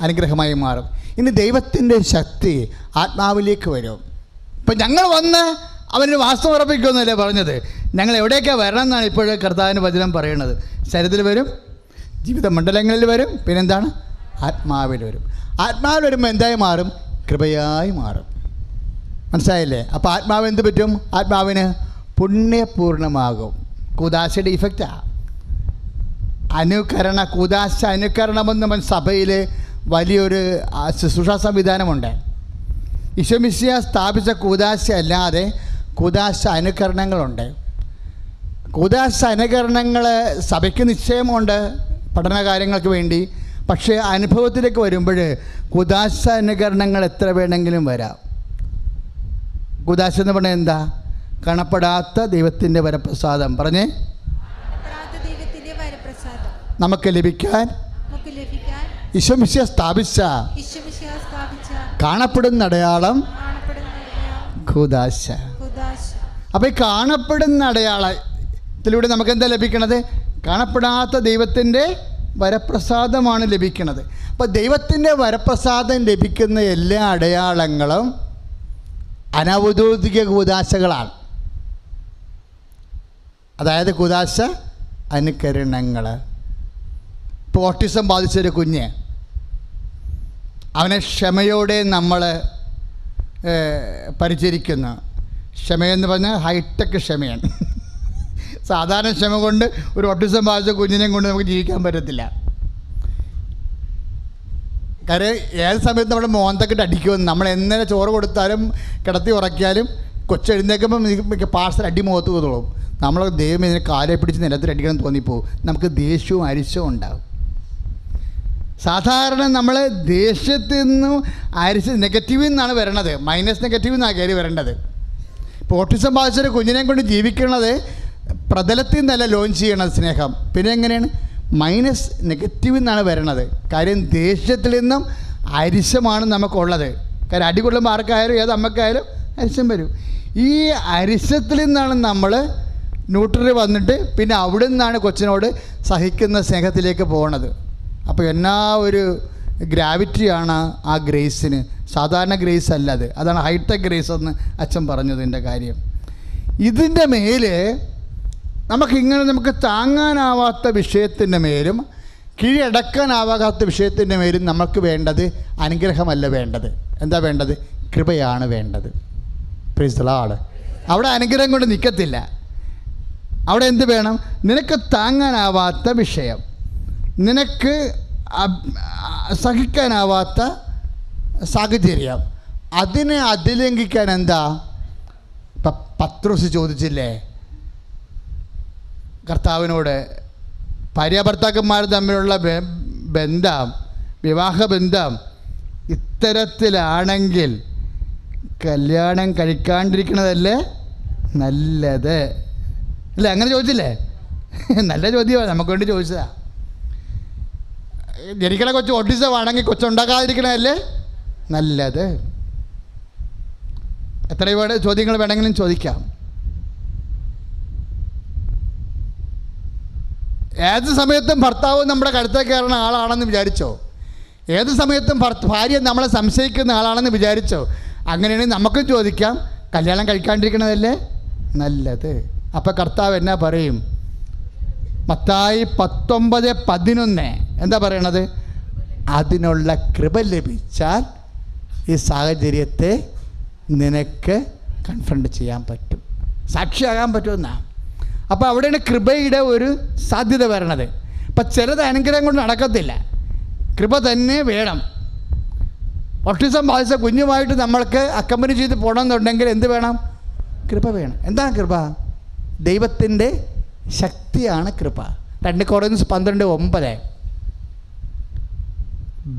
B: അനുഗ്രഹമായി മാറും. ഇനി ദൈവത്തിൻ്റെ ശക്തി ആത്മാവിലേക്ക് വരും. ഇപ്പം ഞങ്ങൾ വന്ന് അവന് വാസ്തവം ഉറപ്പിക്കുമെന്നല്ലേ പറഞ്ഞത്? ഞങ്ങൾ എവിടേക്കാണ് വരണം എന്നാണ് ഇപ്പോഴും കർത്താവിൻ്റെ വചനം പറയുന്നത്. ശരീരത്തിൽ വരും, ജീവിത മണ്ഡലങ്ങളിൽ വരും, പിന്നെന്താണ്? ആത്മാവിൽ വരും. ആത്മാവിൽ വരുമ്പോൾ എന്തായി മാറും? കൃപയായി മാറും. മനസ്സിലായില്ലേ? അപ്പോൾ ആത്മാവ് എന്ത് പറ്റും? ആത്മാവിന് പുണ്യപൂർണ്ണമാകും. കൂദാശയുടെ ഇഫക്റ്റാണ് കൂദാശ അനുകരണമെന്ന് സഭയിൽ വലിയൊരു ശുശ്രൂഷ സംവിധാനമുണ്ട്. ഈശോമിശിഹ സ്ഥാപിച്ച കൂദാശ അല്ലാതെ കൂദാശ അനുകരണങ്ങളുണ്ട്. കൂദാശ അനുകരണങ്ങൾ സഭയ്ക്ക് നിശ്ചയമുണ്ട് പഠന കാര്യങ്ങൾക്ക് വേണ്ടി. പക്ഷേ അനുഭവത്തിലേക്ക് വരുമ്പോൾ കൂദാശ അനുകരണങ്ങൾ എത്ര വേണമെങ്കിലും വരാം. കൂദാശ എന്ന് പറഞ്ഞാൽ എന്താ? കാണപ്പെടാത്ത ദൈവത്തിൻ്റെ വരപ്രസാദം. പറഞ്ഞേ, നമുക്ക് ലഭിക്കാൻ ഈശോമിശിഹ സ്ഥാപിച്ച കാണപ്പെടുന്ന അടയാളം കൂദാശ. അപ്പോൾ ഈ കാണപ്പെടുന്ന അടയാളത്തിലൂടെ നമുക്ക് എന്താ ലഭിക്കണത്? കാണപ്പെടാത്ത ദൈവത്തിൻ്റെ വരപ്രസാദമാണ് ലഭിക്കുന്നത്. അപ്പോൾ ദൈവത്തിൻ്റെ വരപ്രസാദം ലഭിക്കുന്ന എല്ലാ അടയാളങ്ങളും അനൗദ്യോഗിക കൂദാശകളാണ്. അതായത് കൂദാശ അനുകരണങ്ങൾ. ഇപ്പോൾ ഓട്ടിസം ബാധിച്ചൊരു കുഞ്ഞ്, അവനെ ക്ഷമയോടെ നമ്മൾ പരിചരിക്കുന്നു. ക്ഷമയെന്ന് പറഞ്ഞാൽ ഹൈടെക് ക്ഷമയാണ്. സാധാരണ ക്ഷമ കൊണ്ട് ഒരു ഓട്ടിസം ബാധിച്ച കുഞ്ഞിനെയും കൊണ്ട് നമുക്ക് ജീവിക്കാൻ പറ്റത്തില്ല. കാര്യം ഏത് സമയത്ത് നമ്മുടെ മോന്തക്കിട്ട് അടിക്കുമെന്ന്. നമ്മൾ എങ്ങനെ ചോറ് കൊടുത്താലും കിടത്തി ഉറക്കിയാലും കൊച്ചെഴുന്നേക്കുമ്പോൾ പാർസൽ അടി മുഖത്ത് തോന്നും. നമ്മൾ ദൈവം ഇതിനെ കാലെ പിടിച്ച് നിലത്തിൽ അടിക്കണം തോന്നിപ്പോവും. നമുക്ക് ദേഷ്യവും അരിശവും ഉണ്ടാകും. സാധാരണ നമ്മൾ ദേഷ്യത്തിൽ നിന്നും നെഗറ്റീവിൽ നിന്നാണ് വരണത്, മൈനസ് നെഗറ്റീവിൽ നിന്നാണ് കയറി വരേണ്ടത്. ഇപ്പോൾ ഓട്ടിസം ബാധിച്ചൊരു കുഞ്ഞിനെ കൊണ്ട് ജീവിക്കുന്നത് പ്രതലത്തിൽ നിന്നല്ല ലോഞ്ച് ചെയ്യണത് സ്നേഹം. പിന്നെ എങ്ങനെയാണ്? മൈനസ് നെഗറ്റീവ് നിന്നാണ് വരണത്. കാര്യം ദേഷ്യത്തിൽ നിന്നും അരിശമാണ് നമുക്കുള്ളത്. കാര്യം അടികൊള്ളുമ്പോൾ ആർക്കായാലും ഏത് അമ്മക്കായാലും അരിശം വരും. ഈ അരിശത്തിൽ നിന്നാണ് നമ്മൾ ന്യൂട്രൽ വന്നിട്ട് പിന്നെ അവിടെ നിന്നാണ് കൊച്ചിനോട് സഹിക്കുന്ന സ്നേഹത്തിലേക്ക് പോകണത്. അപ്പോൾ എന്നാ ഒരു ഗ്രാവിറ്റിയാണ് ആ ഗ്രേസിന്. സാധാരണ ഗ്രേസ് അല്ല അത്. അതാണ് ഹൈടെക് ഗ്രേസ് എന്ന് അച്ഛൻ പറഞ്ഞതിൻ്റെ കാര്യം. ഇതിൻ്റെ മേൽ നമുക്ക് താങ്ങാനാവാത്ത വിഷയത്തിൻ്റെ മേലും കീഴടക്കാനാവാത്ത വിഷയത്തിൻ്റെ മേലും നമുക്ക് വേണ്ടത് അനുഗ്രഹമല്ല വേണ്ടത്. എന്താ വേണ്ടത്? കൃപയാണ് വേണ്ടത്. Praise the Lord. അവിടെ അനുഗ്രഹം കൊണ്ട് നിൽക്കത്തില്ല. അവിടെ എന്ത് വേണം? നിനക്ക് താങ്ങാനാവാത്ത വിഷയം, നിനക്ക് സഹിക്കാനാവാത്ത സാഹചര്യം, അതിനെ അതിലംഘിക്കാൻ എന്താ? ഇപ്പം പത്രോസ് ചോദിച്ചില്ലേ കർത്താവിനോട്, ഭാര്യാഭർത്താക്കന്മാർ തമ്മിലുള്ള ബന്ധം, വിവാഹബന്ധം ഇത്തരത്തിലാണെങ്കിൽ കല്യാണം കഴിക്കാണ്ടിരിക്കണതല്ലേ നല്ലത് അല്ലേ? അങ്ങനെ ചോദിച്ചില്ലേ? നല്ല ചോദ്യമാണ്, നമുക്ക് വേണ്ടി ചോദിച്ചതാ. ജനിക്കണ കൊച്ചു ഓട്ടിസമാണെങ്കിൽ കൊച്ചുണ്ടാക്കാതിരിക്കണതല്ലേ നല്ലത്? എത്ര ചോദ്യങ്ങൾ വേണമെങ്കിലും ചോദിക്കാം. ഏത് സമയത്തും ഭർത്താവ് നമ്മുടെ കഴുത്തേൽ കയറുന്ന ആളാണെന്ന് വിചാരിച്ചോ? ഏത് സമയത്തും ഭാര്യ നമ്മളെ സംശയിക്കുന്ന ആളാണെന്ന് വിചാരിച്ചോ? അങ്ങനെയാണെങ്കിൽ നമുക്കും ചോദിക്കാം, കല്യാണം കഴിക്കാണ്ടിരിക്കണതല്ലേ നല്ലത്? അപ്പോൾ കർത്താവ് എന്നാ പറയും? മത്തായി 19:11 എന്താ പറയണത്? അതിനുള്ള കൃപ ലഭിച്ചാൽ ഈ സാഹചര്യത്തെ നിനക്ക് കൺഫ്രണ്ട് ചെയ്യാൻ പറ്റും, സാക്ഷിയാകാൻ പറ്റുമെന്നാണ്. അപ്പോൾ അവിടെയാണ് കൃപയുടെ ഒരു സാധ്യത വരണത്. അപ്പം ചിലത് അനുഗ്രഹം കൊണ്ട് നടക്കത്തില്ല, കൃപ തന്നെ വേണം. ഓട്ടിസം ബാധിച്ച കുഞ്ഞുമായിട്ട് നമ്മൾക്ക് അക്കമ്പനി ചെയ്ത് പോകണമെന്നുണ്ടെങ്കിൽ എന്ത് വേണം? കൃപ വേണം. എന്താണ് കൃപ? ദൈവത്തിൻ്റെ ശക്തിയാണ് കൃപ. 2 Corinthians 12:9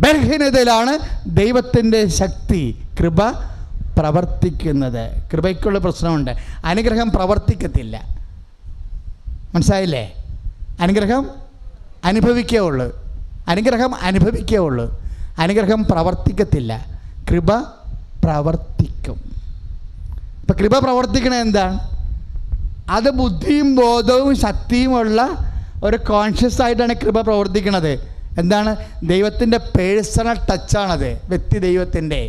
B: ബലഹീനതയിലാണ് ദൈവത്തിൻ്റെ ശക്തി, കൃപ പ്രവർത്തിക്കുന്നത്. കൃപയ്ക്കുള്ള പ്രശ്നമുണ്ട്, അനുഗ്രഹം പ്രവർത്തിക്കത്തില്ല. മനസ്സിലായില്ലേ? അനുഗ്രഹം അനുഭവിക്കേ ഉള്ളൂ, അനുഗ്രഹം പ്രവർത്തിക്കത്തില്ല, കൃപ പ്രവർത്തിക്കും. ഇപ്പം കൃപ പ്രവർത്തിക്കണത് എന്താണ്? അത് ബുദ്ധിയും ബോധവും ശക്തിയുമുള്ള ഒരു കോൺഷ്യസ് ആയിട്ടാണ് കൃപ പ്രവർത്തിക്കുന്നത്. എന്താണ്? ദൈവത്തിൻ്റെ പേഴ്സണൽ ടച്ചാണത്, വ്യക്തി ദൈവത്തിൻ്റെ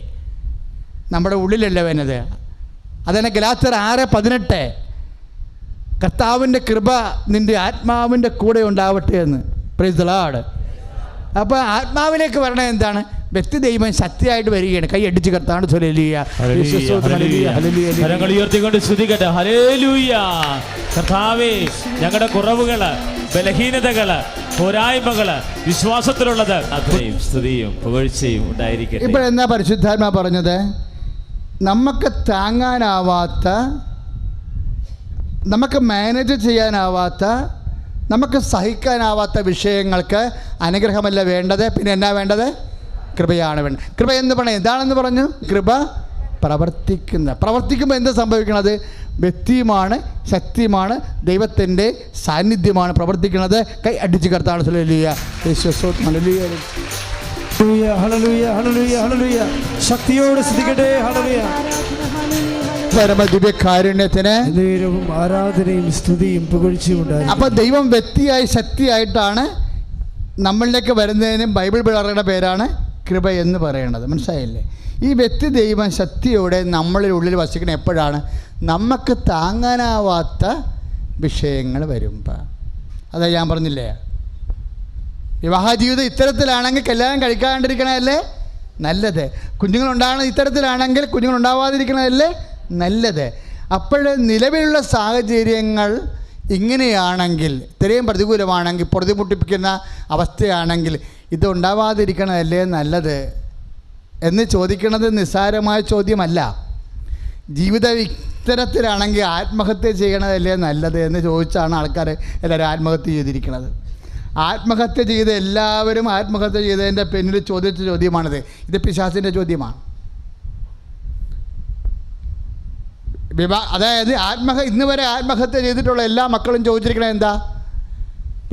B: നമ്മുടെ ഉള്ളിലല്ല വരുന്നത്. അതന്നെ ഗലാത്യർ 6:18 കർത്താവിൻ്റെ കൃപ നിൻ്റെ ആത്മാവിൻ്റെ കൂടെ ഉണ്ടാവട്ടെ എന്ന്. Praise the Lord. അപ്പോൾ ആത്മാവിലേക്ക് വരണത് എന്താണ്? വ്യക്തി ദൈവം ശക്തിയായിട്ട് വരികയാണ്. കൈ അടിച്ച് കർത്താവിന്റെ
A: കരങ്ങൾ ഉയർത്തിക്കൊണ്ട് സ്തുതിക്കട്ടെ. ഹല്ലേലൂയ. കർത്താവേ, ഞങ്ങളുടെ കുറവുകള്, ബലഹീനതകള്, പോരായ്മകള്, വിശ്വാസത്തിലുള്ളത് അത്രയും സ്തുതിയും പുകഴ്ചയും ഉണ്ടായിരിക്കട്ടെ.
B: ഇപ്പോഴെന്നാ പരിശുദ്ധാത്മാ പറഞ്ഞത്? നമുക്ക് താങ്ങാനാവാത്ത, നമുക്ക് മാനേജ് ചെയ്യാനാവാത്ത, നമുക്ക് സഹിക്കാനാവാത്ത വിഷയങ്ങൾക്ക് അനുഗ്രഹമല്ല വേണ്ടത്, പിന്നെ എന്നാ വേണ്ടത്? കൃപയാണ് വേണ്ടത്. കൃപ എന്ന് പറഞ്ഞാൽ എന്താണെന്ന് പറഞ്ഞു? കൃപ പ്രവർത്തിക്കുമ്പോൾ എന്താ സംഭവിക്കണത്? വ്യക്തിയുമാണ്, ശക്തിയുമാണ്, ദൈവത്തിൻ്റെ സാന്നിധ്യമാണ് പ്രവർത്തിക്കുന്നത്. കൈ അടിച്ച് കർത്താവ്
C: ശക്തിയോട് സ്തുതിക്കട്ടെ.
B: പരമദിവ്യകാരുണ്യത്തിന്
C: ആരാധനയും സ്തുതിയും പുകഴ്ചയും ഉണ്ടായി.
B: അപ്പം ദൈവം വ്യക്തിയായി ശക്തിയായിട്ടാണ് നമ്മളിലേക്ക് വരുന്നതിനും ബൈബിൾ പിളറുടെ പേരാണ് കൃപ എന്ന് പറയുന്നത്. മനസ്സിലായില്ലേ? ഈ വ്യക്തി ദൈവം ശക്തിയോടെ നമ്മളുടെ ഉള്ളിൽ വസിക്കുന്ന എപ്പോഴാണ്? നമുക്ക് താങ്ങാനാവാത്ത വിഷയങ്ങൾ വരുമ്പോൾ. അതാ ഞാൻ പറഞ്ഞില്ലേ, വിവാഹ ജീവിതം ഇത്തരത്തിലാണെങ്കിൽ കല്യാണം കഴിക്കാണ്ടിരിക്കണതല്ലേ നല്ലത്. കുഞ്ഞുങ്ങളുണ്ടാകുന്നത് ഇത്തരത്തിലാണെങ്കിൽ കുഞ്ഞുങ്ങളുണ്ടാവാതിരിക്കണതല്ലേ നല്ലത്. അപ്പോൾ നിലവിലുള്ള സാഹചര്യങ്ങൾ ഇങ്ങനെയാണെങ്കിൽ, ഇത്രയും പ്രതികൂലമാണെങ്കിൽ, പൊറുതിമുട്ടിപ്പിക്കുന്ന അവസ്ഥയാണെങ്കിൽ ഇത് ഉണ്ടാവാതിരിക്കണതല്ലേ നല്ലത് എന്ന് ചോദിക്കുന്നത് നിസ്സാരമായ ചോദ്യമല്ല. ജീവിതം ഇത്തരത്തിലാണെങ്കിൽ ആത്മഹത്യ ചെയ്യണതല്ലേ നല്ലത് എന്ന് ചോദിച്ചാണ് ആൾക്കാർ എല്ലാവരും ആത്മഹത്യ ചെയ്തിരിക്കുന്നത്. ആത്മഹത്യ ചെയ്ത് എല്ലാവരും ആത്മഹത്യ ചെയ്തതിൻ്റെ പിന്നിൽ ചോദിച്ച ചോദ്യമാണിത്. ഇത് പിശാചിൻ്റെ ചോദ്യമാണ്. അതായത് ഇന്ന് വരെ ആത്മഹത്യ ചെയ്തിട്ടുള്ള എല്ലാ മക്കളും ചോദിച്ചിരിക്കണത് എന്താ?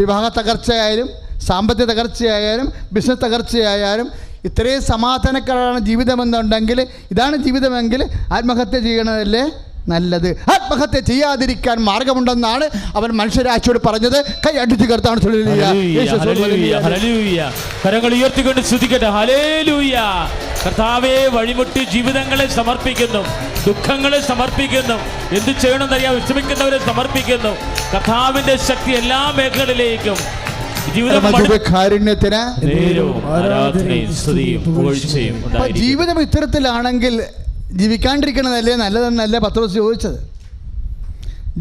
B: വിവാഹ തകർച്ചയായാലും സാമ്പത്തിക തകർച്ചയായാലും ബിസിനസ് തകർച്ചയായാലും ഇത്രയും സമാധാനക്കാരാണ് ജീവിതമെന്നുണ്ടെങ്കിൽ, ഇതാണ് ജീവിതമെങ്കിൽ ആത്മഹത്യ ചെയ്യണതല്ലേ നല്ലത്. ആത്മഹത്യ ചെയ്യാതിരിക്കാൻ മാർഗമുണ്ടെന്നാണ് അവൻ മനുഷ്യരാശിയോട് പറഞ്ഞത്. കൈ അടിച്ചു കർത്താവ്
A: കരങ്ങൾ ഉയർത്തിക്കൊണ്ട് സ്തുതിക്കട്ടെ. ഹല്ലേലൂയ. കർത്താവേ, വഴിമുട്ടി ജീവിതങ്ങളെ സമർപ്പിക്കുന്നു, ദുഃഖങ്ങളെ സമർപ്പിക്കുന്നു, എന്ത് ചെയ്യണമെന്നറിയാൻ വിഷമിക്കുന്നവരെ സമർപ്പിക്കുന്നു. കർത്താവിന്റെ ശക്തി എല്ലാ മേഖലകളിലേക്കും
B: ജീവിതം ഇത്തരത്തിലാണെങ്കിൽ ജീവിക്കാണ്ടിരിക്കണതല്ലേ നല്ലതെന്നല്ലേ പത്രോസ് ചോദിച്ചത്.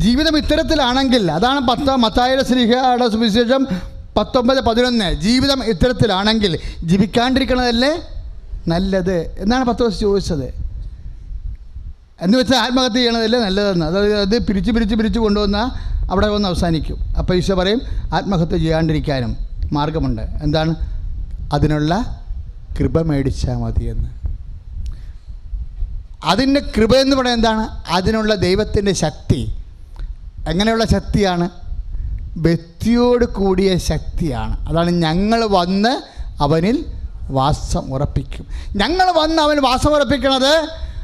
B: ജീവിതം ഇത്തരത്തിലാണെങ്കിൽ, അതാണ് മത്തായിയുടെ ശ്ലീഹയുടെ സുവിശേഷം 19:11. ജീവിതം ഇത്തരത്തിലാണെങ്കിൽ ജീവിക്കാണ്ടിരിക്കണതല്ലേ നല്ലത് എന്നാണ് പത്രോസ് ചോദിച്ചത്. എന്ന് വെച്ചാൽ ആത്മഹത്യ ചെയ്യണതല്ലേ നല്ലതെന്ന്. അതായത് അത് പിരിച്ച് കൊണ്ടുവന്നാൽ അവിടെ വന്ന് അവസാനിക്കും. അപ്പോൾ ഈശോ പറയും ആത്മഹത്യ ചെയ്യാണ്ടിരിക്കാനും മാർഗമുണ്ട്. എന്താണ്? അതിനുള്ള കൃപ മേടിച്ചാൽ മതിയെന്ന്. അതിൻ്റെ കൃപ എന്ന് പറയുന്നത് എന്താണ്? അതിനുള്ള ദൈവത്തിൻ്റെ ശക്തി. എങ്ങനെയുള്ള ശക്തിയാണ്? വ്യക്തിയോട് കൂടിയ ശക്തിയാണ്. അതാണ് ഞങ്ങൾ വന്ന് അവനിൽ വാസം ഉറപ്പിക്കും. ഞങ്ങൾ വന്ന് അവന് വാസം ഉറപ്പിക്കണത്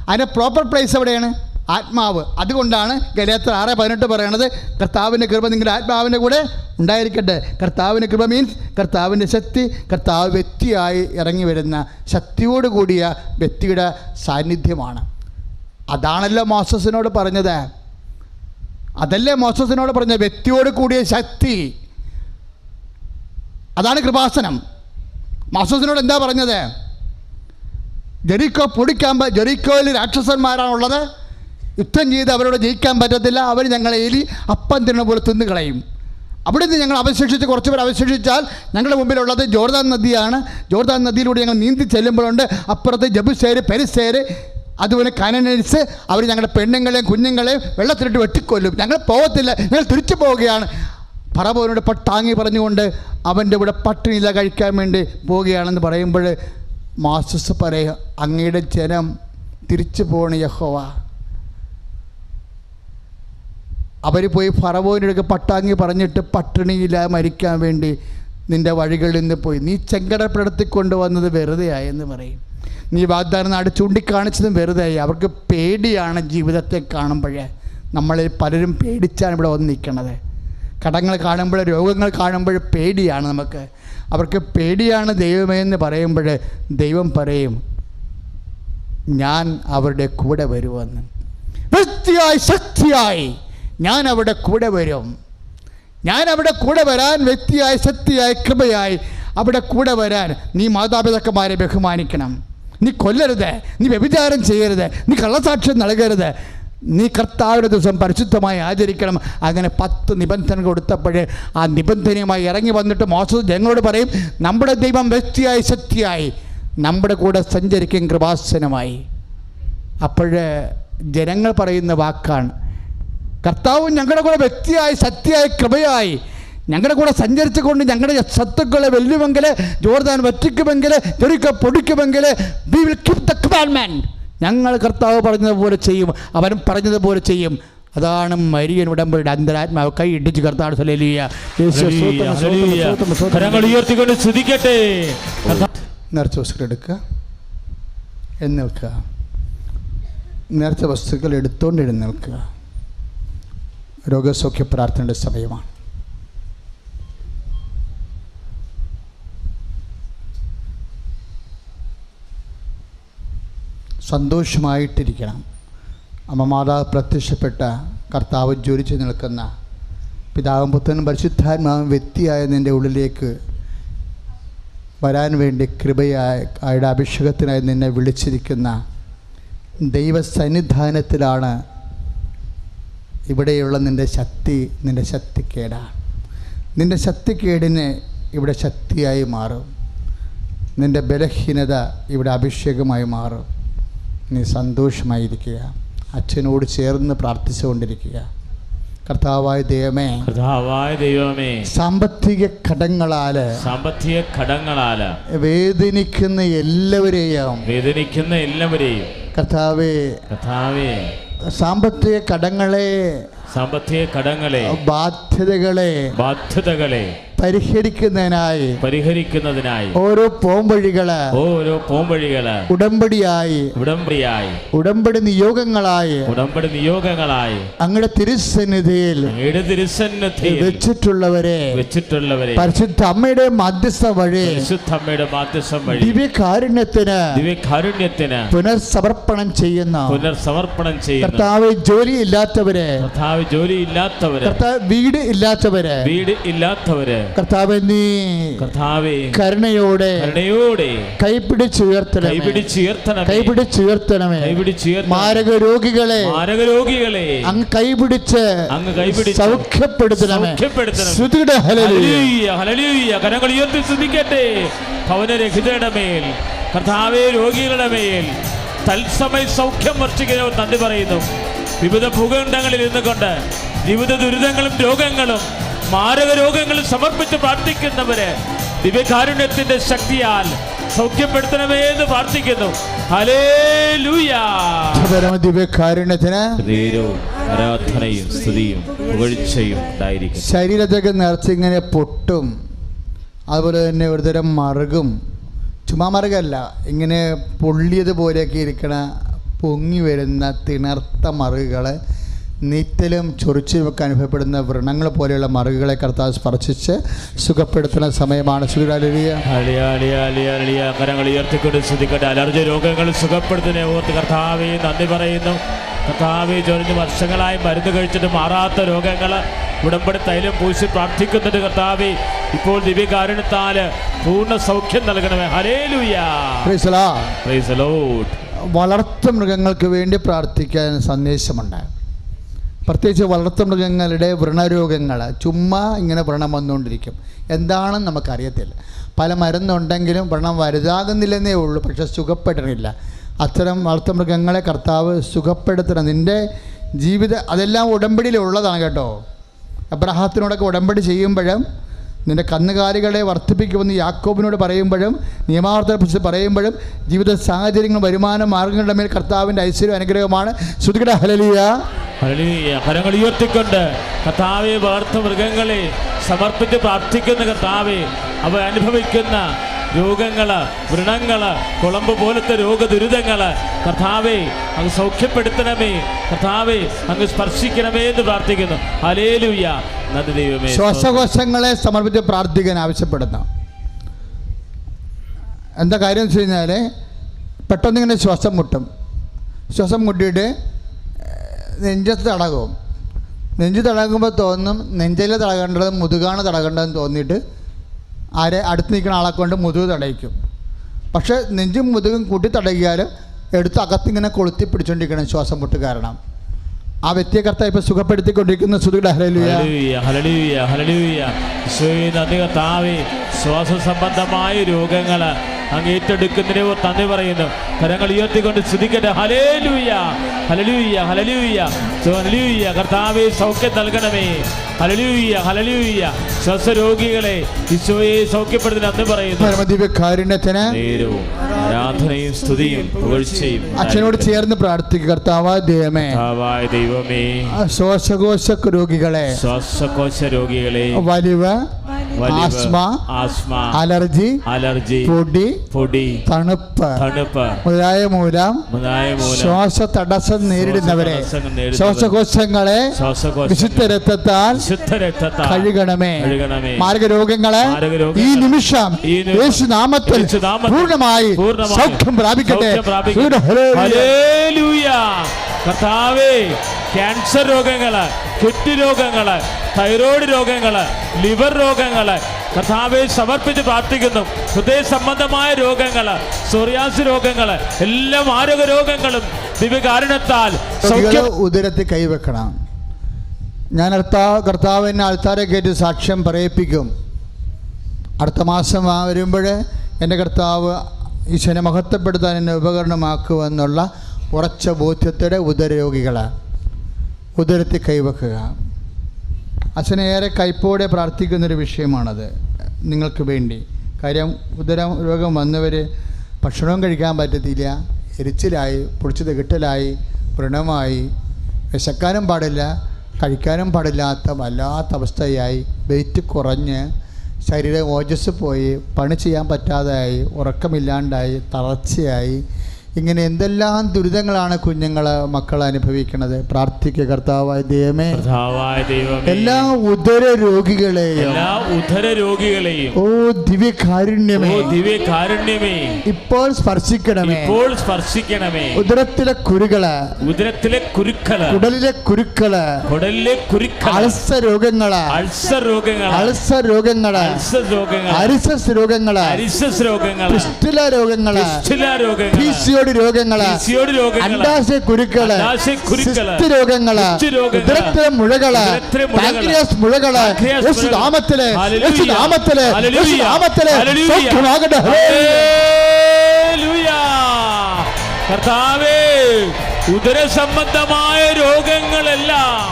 B: അതിൻ്റെ പ്രോപ്പർ പ്ലേസ് എവിടെയാണ്? ആത്മാവ്. അതുകൊണ്ടാണ് ഗലാത്യർ 6:18 പറയണത്, കർത്താവിൻ്റെ കൃപ നിങ്ങളുടെ ആത്മാവിൻ്റെ കൂടെ ഉണ്ടായിരിക്കട്ടെ. കർത്താവിൻ്റെ കൃപ മീൻസ് കർത്താവിൻ്റെ ശക്തി, കർത്താവ് വ്യക്തിയായി ഇറങ്ങി വരുന്ന ശക്തിയോട് കൂടിയ വ്യക്തിയുടെ സാന്നിധ്യമാണ്. അതാണല്ലോ മോസസിനോട് പറഞ്ഞത്. അതല്ലേ മോസസിനോട് പറഞ്ഞ വ്യക്തിയോട് കൂടിയ ശക്തി. അതാണ് കൃപാസനം. മോസസിനോട് എന്താ പറഞ്ഞത്? ജെറിക്കോയിൽ രാക്ഷസന്മാരാണുള്ളത്, യുദ്ധം ചെയ്ത് അവരോട് ജയിക്കാൻ പറ്റത്തില്ല, അവർ ഞങ്ങളെ എലി അപ്പം തിന്ന പോലെ തിന്നു കളയും. അവിടെ നിന്ന് ഞങ്ങൾ അവശേഷിച്ച് കുറച്ച് പേർ അവശേഷിച്ചാൽ ഞങ്ങളുടെ മുമ്പിലുള്ളത് ജോർദാൻ നദിയാണ്. ജോർദാൻ നദിയിലൂടെ ഞങ്ങൾ നീന്തി ചെല്ലുമ്പോഴുണ്ട് അപ്പുറത്ത് ജബുസേര്, പെരിസേര്, അതുപോലെ കനനേഴ്സ്, അവർ ഞങ്ങളുടെ പെണ്ണുങ്ങളെയും കുഞ്ഞുങ്ങളെയും വെള്ളത്തിലിട്ട് വെട്ടിക്കൊല്ലും. ഞങ്ങൾ പോകത്തില്ല, ഞങ്ങൾ തിരിച്ചു പോവുകയാണ്. ഫറവോനോട് പട്ടാങ്ങി പറഞ്ഞുകൊണ്ട് അവൻ്റെ കൂടെ പട്ടിണിയില കഴിക്കാൻ വേണ്ടി പോവുകയാണെന്ന് പറയുമ്പോൾ മോസസ് പറയുക, അങ്ങയുടെ ജനം തിരിച്ചു പോകണ യഹോവ. അവർ പോയി ഫറവോനൊക്കെ പട്ടാങ്ങി പറഞ്ഞിട്ട് പട്ടിണിയില മരിക്കാൻ വേണ്ടി നിൻ്റെ വഴികളിൽ നിന്ന് പോയി. നീ ചെങ്കടപ്പെടുത്തി കൊണ്ടുവന്നത് വെറുതെയായെന്ന് പറയും. നീ വാഗ്ദാന നാട് ചൂണ്ടിക്കാണിച്ചതും വെറുതെയായി. അവർക്ക് പേടിയാണ് ജീവിതത്തെ കാണുമ്പോഴേ. നമ്മളിൽ പലരും പേടിച്ചാണ് ഇവിടെ വന്ന് നിൽക്കണത്. കടങ്ങൾ കാണുമ്പോൾ, രോഗങ്ങൾ കാണുമ്പോൾ പേടിയാണ് നമുക്ക്. അവർക്ക് പേടിയാണ് ദൈവമേ എന്ന് പറയുമ്പോൾ ദൈവം പറയും, ഞാൻ അവരുടെ കൂടെ വരുമെന്ന്. വ്യക്തിയായി ശക്തിയായി ഞാൻ അവിടെ കൂടെ വരും. ഞാൻ അവിടെ കൂടെ വരാൻ, വ്യക്തിയായി ശക്തിയായി കൃപയായി അവിടെ കൂടെ വരാൻ. നീ മാതാപിതാക്കന്മാരെ ബഹുമാനിക്കണം, നീ കൊല്ലരുത്, നീ വ്യഭിചാരം ചെയ്യരുത്, നീ കള്ളസാക്ഷ്യം നൽകരുത്, നീ കർത്താവിൻ്റെ ദിവസം പരിശുദ്ധമായി ആചരിക്കണം. അങ്ങനെ 10 നിബന്ധന കൊടുത്തപ്പോഴേ ആ നിബന്ധനയുമായി ഇറങ്ങി വന്നിട്ട് മോശം ജനങ്ങളോട് പറയും, നമ്മുടെ ദൈവം വ്യക്തിയായി ശക്തിയായി നമ്മുടെ കൂടെ സഞ്ചരിക്കും കൃപാസനമായി. അപ്പോഴേ ജനങ്ങൾ പറയുന്ന വാക്കാണ്, കർത്താവ് ഞങ്ങളുടെ കൂടെ വ്യക്തിയായി ശക്തിയായി കൃപയായി ഞങ്ങളുടെ കൂടെ സഞ്ചരിച്ചുകൊണ്ട് ഞങ്ങളുടെ ശത്രുക്കളെ വെല്ലുമെങ്കിൽ, ജോർദാൻ വറ്റിക്കുമെങ്കിൽ, ജെറിക്കോ പൊടിക്കുമെങ്കിൽ, we will keep the commandment. ഞങ്ങൾ കർത്താവ് പറഞ്ഞതുപോലെ ചെയ്യും, അവൻ പറഞ്ഞതുപോലെ ചെയ്യും. അതാണ് മരിയൻ ഉടമ്പടിയുടെ അന്തരാത്മാവ്. കൈ ഇടിച്ച് കർത്താവ്
A: ഉയർത്തിക്കൊണ്ട് സ്തുതിക്കട്ടെ.
B: നേർച്ച വസ്തുക്കൾ എടുക്കുക, എഴുന്നേൽക്കുക. നേർച്ച വസ്തുക്കൾ എടുത്തുകൊണ്ട് എഴുന്നേൽക്കുക. രോഗസൗഖ്യ പ്രാർത്ഥനയുടെ സമയമാണ്. സന്തോഷമായിട്ടിരിക്കണം. അമ്മ മാതാവ് പ്രത്യക്ഷപ്പെട്ട കർത്താവ് ജ്വലിച്ച് നിൽക്കുന്ന പിതാവും പുത്രനും പരിശുദ്ധാത്മാവും വ്യക്തിയായ നിൻ്റെ ഉള്ളിലേക്ക് വരാൻ വേണ്ടി കൃപയായ അയാളുടെ അഭിഷേകത്തിനായി നിന്നെ വിളിച്ചിരിക്കുന്ന ദൈവസന്നിധാനത്തിലാണ് ഇവിടെയുള്ള നിൻ്റെ ശക്തിക്കേടാണ്. നിൻ്റെ ശക്തിക്കേടിന് ഇവിടെ ശക്തിയായി മാറും. നിൻ്റെ ബലഹീനത ഇവിടെ അഭിഷേകമായി മാറും. നീ സന്തോഷമായിരിക്കുക. അച്ഛനോട് ചേർന്ന് പ്രാർത്ഥിച്ചുകൊണ്ടിരിക്കുക. കർത്താവായ ദൈവമേ, സാമ്പത്തിക കടങ്ങളാൽ വേദനിക്കുന്ന എല്ലാവരെയും കർത്താവേ, സാമ്പത്തിക കടങ്ങളെ
A: സാമ്പത്തിക കടങ്ങളെ ബാധ്യതകളെ പരിഹരിക്കുന്നതിനായി ഓരോ പോംവഴികള് ഉടമ്പടിയായി ഉടമ്പടി നിയോഗങ്ങളായി അങ്ങയുടെ തിരുസന്നിധിയിൽ വെച്ചിട്ടുള്ളവരെ പരിശുദ്ധ അമ്മയുടെ മധ്യസ്ഥ വഴി ദിവ്യകാരുണ്യത്തിന് പുനർസമർപ്പണം ചെയ്യുന്ന കർത്താവ് ജോലി ഇല്ലാത്തവരെ വീട് ഇല്ലാത്തവരെ കർത്താവേ നീ കരുണയോടെ കൈപിടിച്ചുയർത്തണമേ മാരക രോഗികളെ അങ്ങ് കൈപിടിച്ച് സൗഖ്യപ്പെടുത്തണമേ. കരങ്ങൾ ഉയർത്തി സ്തുതിക്കട്ടെ. ഭവനരഹിതരുടെ മേൽ കർത്താവേ, രോഗികളുടെ മേൽ തത്സമയ സൗഖ്യം വർഷിക്കുന്നവർ നന്ദി പറയുന്നു. വിവിധ ഭൂഖണ്ഡങ്ങളിൽ ഇരുന്നുകൊണ്ട് വിവിധ ദുരിതങ്ങളും രോഗങ്ങളും മാരക രോഗങ്ങളും സമർപ്പിച്ച് പ്രാർത്ഥിക്കുന്നവര് ദിവ്യകാരുണ്യത്തിന്റെ ശക്തിയാൽ സൗഖ്യപ്പെടുത്തണമേ എന്ന് പ്രാർത്ഥിക്കുന്നു. ഹല്ലേലൂയ.
B: ദിവ്യകാരുണ്യത്തിന്
A: ആരാധനയും സ്തുതിയും പുകഴ്ചയും ഉണ്ടായിരിക്കും.
B: ശരീരത്തൊക്കെ നിറച്ചിങ്ങനെ പൊട്ടും, അതുപോലെ തന്നെ ഒരുതരം മറുകും. ചുമ്മാ മറുകല്ല, ഇങ്ങനെ പൊള്ളിയതുപോലെയൊക്കെ ഇരിക്കണ പൊങ്ങി വരുന്ന തിണർത്ത മറുകുകൾ, നീറ്റലും ചൊറിച്ചിലുമൊക്കെ അനുഭവപ്പെടുന്ന വ്രണങ്ങൾ പോലെയുള്ള മറുകുകളെ കർത്താവ് സ്പർശിച്ച് സുഖപ്പെടുത്തുന്ന സമയമാണ്.
A: കരങ്ങൾ ഉയർത്തിക്കൊണ്ട് ശ്രദ്ധിക്കട്ടെ. അലർജി രോഗങ്ങൾ സുഖപ്പെടുത്തുന്ന ഓർത്ത് കർത്താവേ നന്ദി പറയുന്നു. കർത്താവേ, ചൊരിഞ്ഞ് വർഷങ്ങളായി മരുന്ന് കഴിച്ചിട്ട് മാറാത്ത രോഗങ്ങൾ ഉടമ്പടി തൈലം പൂശി പ്രാർത്ഥിക്കുന്നുണ്ട്. കർത്താവേ, ഇപ്പോൾ ദിവ്യകാരുണ്യത്താൽ പൂർണ്ണ സൗഖ്യം നൽകണമേ. ഹല്ലേലൂയ.
B: Praise the Lord. വളർത്തു മൃഗങ്ങൾക്ക് വേണ്ടി പ്രാർത്ഥിക്കാൻ സന്ദേശമുണ്ട്. പ്രത്യേകിച്ച് വളർത്തുമൃഗങ്ങളുടെ വ്രണരോഗങ്ങൾ, ചുമ്മാ ഇങ്ങനെ വ്രണം വന്നുകൊണ്ടിരിക്കും. എന്താണെന്ന് നമുക്കറിയത്തില്ല. പല മരുന്നുണ്ടെങ്കിലും വ്രണം വലുതാകുന്നില്ലെന്നേ ഉള്ളൂ, പക്ഷെ സുഖപ്പെടണില്ല. അത്തരം വളർത്തുമൃഗങ്ങളെ കർത്താവ് സുഖപ്പെടുത്തണം. നിൻ്റെ അതെല്ലാം ഉടമ്പടിയിലുള്ളതാണ് കേട്ടോ. അബ്രഹാത്തിനോടൊക്കെ ഉടമ്പടി ചെയ്യുമ്പോഴും നിൻ്റെ കന്നുകാലികളെ വർദ്ധിപ്പിക്കുമെന്ന് യാക്കോബിനോട് പറയുമ്പോഴും നിയമാവർത്തനെക്കുറിച്ച് പറയുമ്പോഴും ജീവിത സാഹചര്യങ്ങൾ വരുമാന മാർഗങ്ങളുടെ മേൽ കർത്താവിൻ്റെ ഐശ്വര്യം അനുഗ്രഹമാണ്. ശ്രുതികട ഹല്ലേലൂയ.
A: കരങ്ങൾ ഉയർത്തിക്കൊണ്ട് കർത്താവെ, വളർത്തു മൃഗങ്ങളെ സമർപ്പിച്ച് പ്രാർത്ഥിക്കുന്ന കർത്താവെ, അവ അനുഭവിക്കുന്ന രോഗങ്ങള്, വ്രണങ്ങള്, കുളമ്പ് പോലത്തെ രോഗദുരിതങ്ങള് കർത്താവെ അങ്ങ് സൗഖ്യപ്പെടുത്തണമേ. കർത്താവെ അങ്ങ് സ്പർശിക്കണമേ എന്ന് പ്രാർത്ഥിക്കുന്നു. ഹല്ലേലൂയ. നന്ദി ദൈവമേ.
B: ശ്വാസകോശങ്ങളെ സമർപ്പിച്ച് പ്രാർത്ഥിക്കാൻ ആവശ്യപ്പെടുന്നു. എന്താ കാര്യം എന്ന് വെച്ച് കഴിഞ്ഞാൽ, പെട്ടെന്നിങ്ങനെ ശ്വാസം മുട്ടിയിട്ട് നെഞ്ചത്ത് തടകും. നെഞ്ച് തടകുമ്പോൾ തോന്നും നെഞ്ചിൽ തടകേണ്ടത് മുതുകാണ് തടകേണ്ടതെന്ന് തോന്നിയിട്ട് അടുത്ത് നിൽക്കുന്ന ആളെ കൊണ്ട് മുതുക് തടയിക്കും. പക്ഷേ നെഞ്ചും മുതുകും കൂട്ടി തടകിയാൽ എടുത്ത് അകത്തിങ്ങനെ കൊളുത്തി പിടിച്ചുകൊണ്ടിരിക്കണം ശ്വാസം മുട്ട് കാരണം. ആ വ്യക്തിയെ കർത്താവ് ഇപ്പോൾ സുഖപ്പെടുത്തിക്കൊണ്ടിരിക്കുന്ന. ശ്രുതിയുടെ ഹല്ലേലൂയ.
A: ശ്വാസ സംബന്ധമായ രോഗങ്ങൾ അങ്ങ് ഏറ്റെടുക്കുന്നതിനെ നന്ദി പറയുന്നു. കരങ്ങൾ ഉയർത്തിക്കൊണ്ട് സ്തുതിക്കട്ടെ. Hallelujah, hallelujah, hallelujah, hallelujah. കർത്താവേ, സൗഖ്യം നൽകണമേ. Hallelujah, hallelujah. ശ്വാസരോഗികളെ ഈശോയെ സൗഖ്യപ്പെടുത്തി നന്ദി പറയുന്നു.
B: ദിവ്യകാരുണ്യത്തിന്
A: ആരാധനയും സ്തുതിയും പുകഴ്ചയും.
B: അച്ഛനോട് ചേർന്ന് പ്രാർത്ഥിക്കുക. കർത്താവായ ദൈവമേ, ശ്വാസകോശ രോഗികളെ വലിവ്, ആസ്മ, അലർജി, പൊടി, തണുപ്പ് മുതലായ മൂലം ശ്വാസ തടസ്സം നേരിടുന്നവരെ ശ്വാസകോശങ്ങളെ വിശുദ്ധ രക്തത്താൽ കഴുകണമേ. മാരകരോഗങ്ങളെ ഈ നിമിഷം യേശുനാമത്തിൽ പൂർണ്ണമായി സൗഖ്യം പ്രാപിക്കട്ടെ.
A: ഹല്ലേലൂയ. കർത്താവേ, ക്യാൻസർ രോഗങ്ങള്, കിഡ്നി രോഗങ്ങള്, തൈറോയ്ഡ് രോഗങ്ങള്, ലിവർ രോഗങ്ങള് കർത്താവെ സമർപ്പിച്ച് പ്രാർത്ഥിക്കുന്നു. ഹൃദയ സംബന്ധമായ രോഗങ്ങള്, സോറിയാസ് രോഗങ്ങള്, എല്ലാ മാരക രോഗങ്ങളും ദിവ്യകാരുണ്യത്താൽ
B: ഉദരത്തിൽ കൈവെക്കണം. ഞാൻ കർത്താവിനെ ആൾത്താരെ കയറ്റി സാക്ഷ്യം പറയിപ്പിക്കും. അടുത്ത മാസം വരുമ്പോൾ എൻ്റെ കർത്താവ് ഈശ്വരനെ മഹത്വപ്പെടുത്താൻ എന്നെ ഉപകരണമാക്കുമെന്നുള്ള ഉറച്ച ബോധ്യത്തോടെ ഉദരരോഗികളെ ഉദരത്തിൽ കൈവെക്കുക. അച്ഛനെ ഏറെ കൈപ്പോടെ പ്രാർത്ഥിക്കുന്നൊരു വിഷയമാണത് നിങ്ങൾക്ക് വേണ്ടി. കാര്യം ഉദര രോഗം വന്നവർ ഭക്ഷണവും കഴിക്കാൻ പറ്റത്തില്ല, എരിച്ചിലായി, പൊടിച്ചത് കിട്ടലായി, വ്രണമായി, വിശക്കാനും പാടില്ല, കഴിക്കാനും പാടില്ലാത്ത വല്ലാത്ത അവസ്ഥയായി, വെയിറ്റ് കുറഞ്ഞ് ശരീര ഓജസ് പോയി, പണി ചെയ്യാൻ പറ്റാതായി, ഉറക്കമില്ലാണ്ടായി, തളർച്ചയായി, ഇങ്ങനെ എന്തെല്ലാം ദുരിതങ്ങളാണ് മക്കൾ അനുഭവിക്കുന്നത്. പ്രാർത്ഥിക്കുക, കർത്താവായ ദൈവമേ, എല്ലാ ഉദര രോഗികളെയും ഓ ദിവ്യകാരുണ്യമേ ഇപ്പോൾ സ്പർശിക്കണമേ. ഉദരത്തിലെ കുരുകള്, കുടലിലെ കുരുക്കള്, അൾസർ രോഗങ്ങള്, അരിസസ് രോഗങ്ങള്, രോഗങ്ങള്, രോഗങ്ങള്, അണ്ഡാശയ കുരുക്കള്, സിസ്റ്റ് രോഗങ്ങള്, ഉദരത്തിലെ മുഴകള്, പാൻക്രിയാസ് മുഴകള്, യേശുനാമത്തില് സൗഖ്യമാകട്ടെ.
A: കർത്താവേ, ഉദര സംബന്ധമായ രോഗങ്ങളെല്ലാം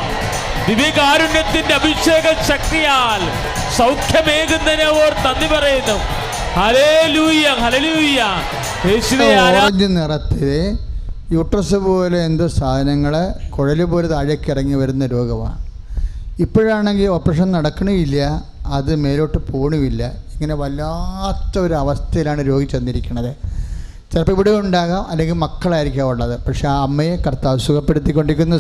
A: ദിവ്യകാരുണ്യത്തിന്റെ അഭിഷേക ശക്തിയാൽ സൗഖ്യമേകുന്നതിനെ ഓർത്ത് നന്ദി പറയുന്നു. Hallelujah, hallelujah.
B: ഓറഞ്ച് നിറത്തില് യൂട്രസ് പോലെ എന്തോ സാധനങ്ങൾ കുഴൽ പോലെ താഴേക്ക് ഇറങ്ങി വരുന്ന രോഗമാണ്. ഇപ്പോഴാണെങ്കിൽ ഓപ്പറേഷൻ നടക്കണമില്ല, അത് മേലോട്ട് പോകണമില്ല. ഇങ്ങനെ വല്ലാത്ത ഒരു അവസ്ഥയിലാണ് രോഗി ചെന്നിരിക്കുന്നത്. ചിലപ്പോൾ ഇവിടെ ഉണ്ടാകാം, അല്ലെങ്കിൽ മക്കളായിരിക്കാം ഉള്ളത്. പക്ഷെ ആ അമ്മയെ കർത്താവ് സുഖപ്പെടുത്തിക്കൊണ്ടിരിക്കുന്ന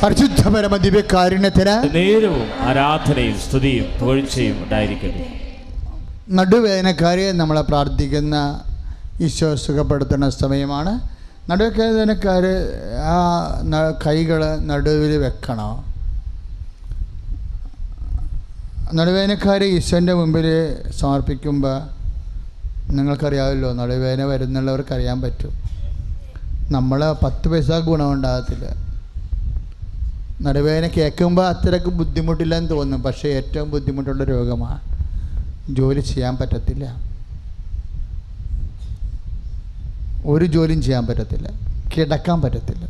B: പരിശുദ്ധപരമ ദിവ്യകാരുണ്യത്തിന്
A: നേരവും ആരാധനയും സ്തുതിയും പുകഴ്ചയും ഉണ്ടായിരിക്കട്ടെ.
B: നടുവേദനക്കാരെ നമ്മളെ പ്രാർത്ഥിക്കുന്ന ഈശോ സുഖപ്പെടുത്തുന്ന സമയമാണ്. നടുവേദനക്കാർ ആ കൈകൾ നടുവിൽ വെക്കണം. നടുവേദനക്കാർ ഈശോൻ്റെ മുമ്പിൽ സമർപ്പിക്കുമ്പോൾ നിങ്ങൾക്കറിയാമല്ലോ, നടുവേദന വരുന്നുള്ളവർക്കറിയാൻ പറ്റും. നമ്മൾ 10 പൈസ ഗുണമുണ്ടാകത്തില്ല. നടുവേദന കേൾക്കുമ്പോൾ അത്രയ്ക്ക് ബുദ്ധിമുട്ടില്ലെന്ന് തോന്നും, പക്ഷേ ഏറ്റവും ബുദ്ധിമുട്ടുള്ള രോഗമാണ്. ജോലി ചെയ്യാൻ പറ്റത്തില്ല, ഒരു ജോലിയും ചെയ്യാൻ പറ്റത്തില്ല, കിടക്കാൻ പറ്റത്തില്ല,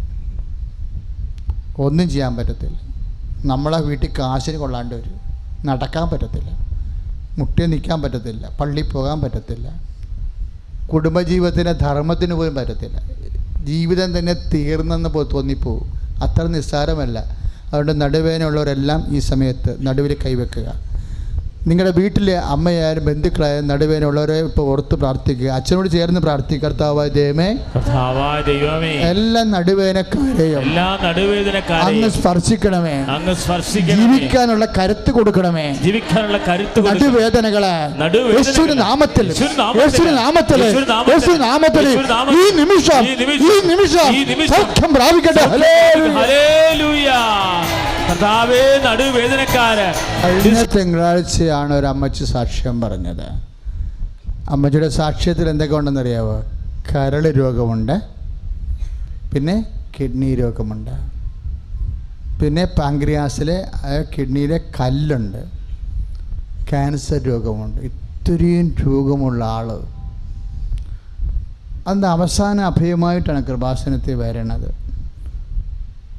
B: ഒന്നും ചെയ്യാൻ പറ്റത്തില്ല. നമ്മളെ വീട്ടിൽ കാശിന് കൊള്ളാണ്ട് വരും. നടക്കാൻ പറ്റത്തില്ല, മുട്ടി നിൽക്കാൻ പറ്റത്തില്ല, പള്ളിയിൽ പോകാൻ പറ്റത്തില്ല, കുടുംബജീവിതത്തിന് ധർമ്മത്തിന് പോലും പറ്റത്തില്ല. ജീവിതം തന്നെ തീർന്നെന്ന് തോന്നിപ്പോവും. അത്ര നിസ്സാരമല്ല. അതുകൊണ്ട് നടുവേദനയുള്ളവരെല്ലാം ഈ സമയത്ത് നടുവിൽ കൈവെക്കുക. നിങ്ങളുടെ വീട്ടിലെ അമ്മയായാലും ബന്ധുക്കളായാലും നടുവേദനയുള്ളവരെ ഇപ്പോൾ ഓർത്ത് പ്രാർത്ഥിക്കുക. അച്ഛനോട് ചേർന്ന് പ്രാർത്ഥിക്കുക. കർത്താവായ ദൈവമേ, എല്ലാ നടുവേദനക്കാരെയും അങ്ങ് സ്പർശിക്കണമേ. ജീവിക്കാനുള്ള കരുത്ത് കൊടുക്കണമേ. നടുവേദനകളെ യേശുവിന്റെ നാമത്തിൽ ഈ നിമിഷം സൗഖ്യം പ്രാപിക്കട്ടെ. കഴിഞ്ഞ തിങ്കളാഴ്ചയാണ് ഒരു അമ്മച്ചി സാക്ഷ്യം പറഞ്ഞത്. അമ്മച്ചിയുടെ സാക്ഷ്യത്തിൽ എന്തൊക്കെ ഉണ്ടെന്നറിയാവോ? കരൾ രോഗമുണ്ട്, പിന്നെ കിഡ്നി രോഗമുണ്ട്, പിന്നെ പാങ്ക്രിയാസിലെ കിഡ്നിയിലെ കല്ലുണ്ട്, ക്യാൻസർ രോഗമുണ്ട്. ഇത്രയും രോഗമുള്ള ആൾ അന്ന് അവസാന അഭയമായിട്ടാണ് കൃപാസനത്തിൽ വരണത്.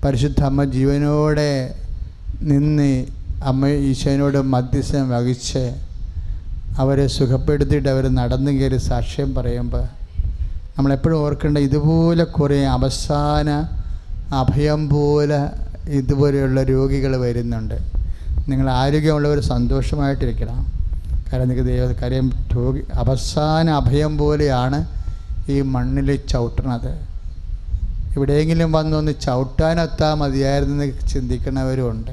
B: പരിശുദ്ധ അമ്മ ജീവനോടെ നിന്ന് അമ്മ ഈശോനോട് മധ്യസ്ഥം വഹിച്ച് അവരെ സുഖപ്പെടുത്തിയിട്ട് അവർ നടന്നു കയറി സാക്ഷ്യം പറയുമ്പോൾ നമ്മളെപ്പോഴും ഓർക്കേണ്ട, ഇതുപോലെ കുറേ അവസാന അഭയം പോലെ ഇതുപോലെയുള്ള രോഗികൾ വരുന്നുണ്ട്. നിങ്ങൾ ആരോഗ്യമുള്ളവർ സന്തോഷമായിട്ടിരിക്കണം. കാരണം നിങ്ങൾക്ക് കാര്യം അവസാന അഭയം പോലെയാണ് ഈ മണ്ണിൽ ചവിട്ടണത്. എവിടെയെങ്കിലും വന്നൊന്ന് ചവിട്ടാനെത്താൻ മതിയായിരുന്നെന്ന് ചിന്തിക്കുന്നവരുമുണ്ട്.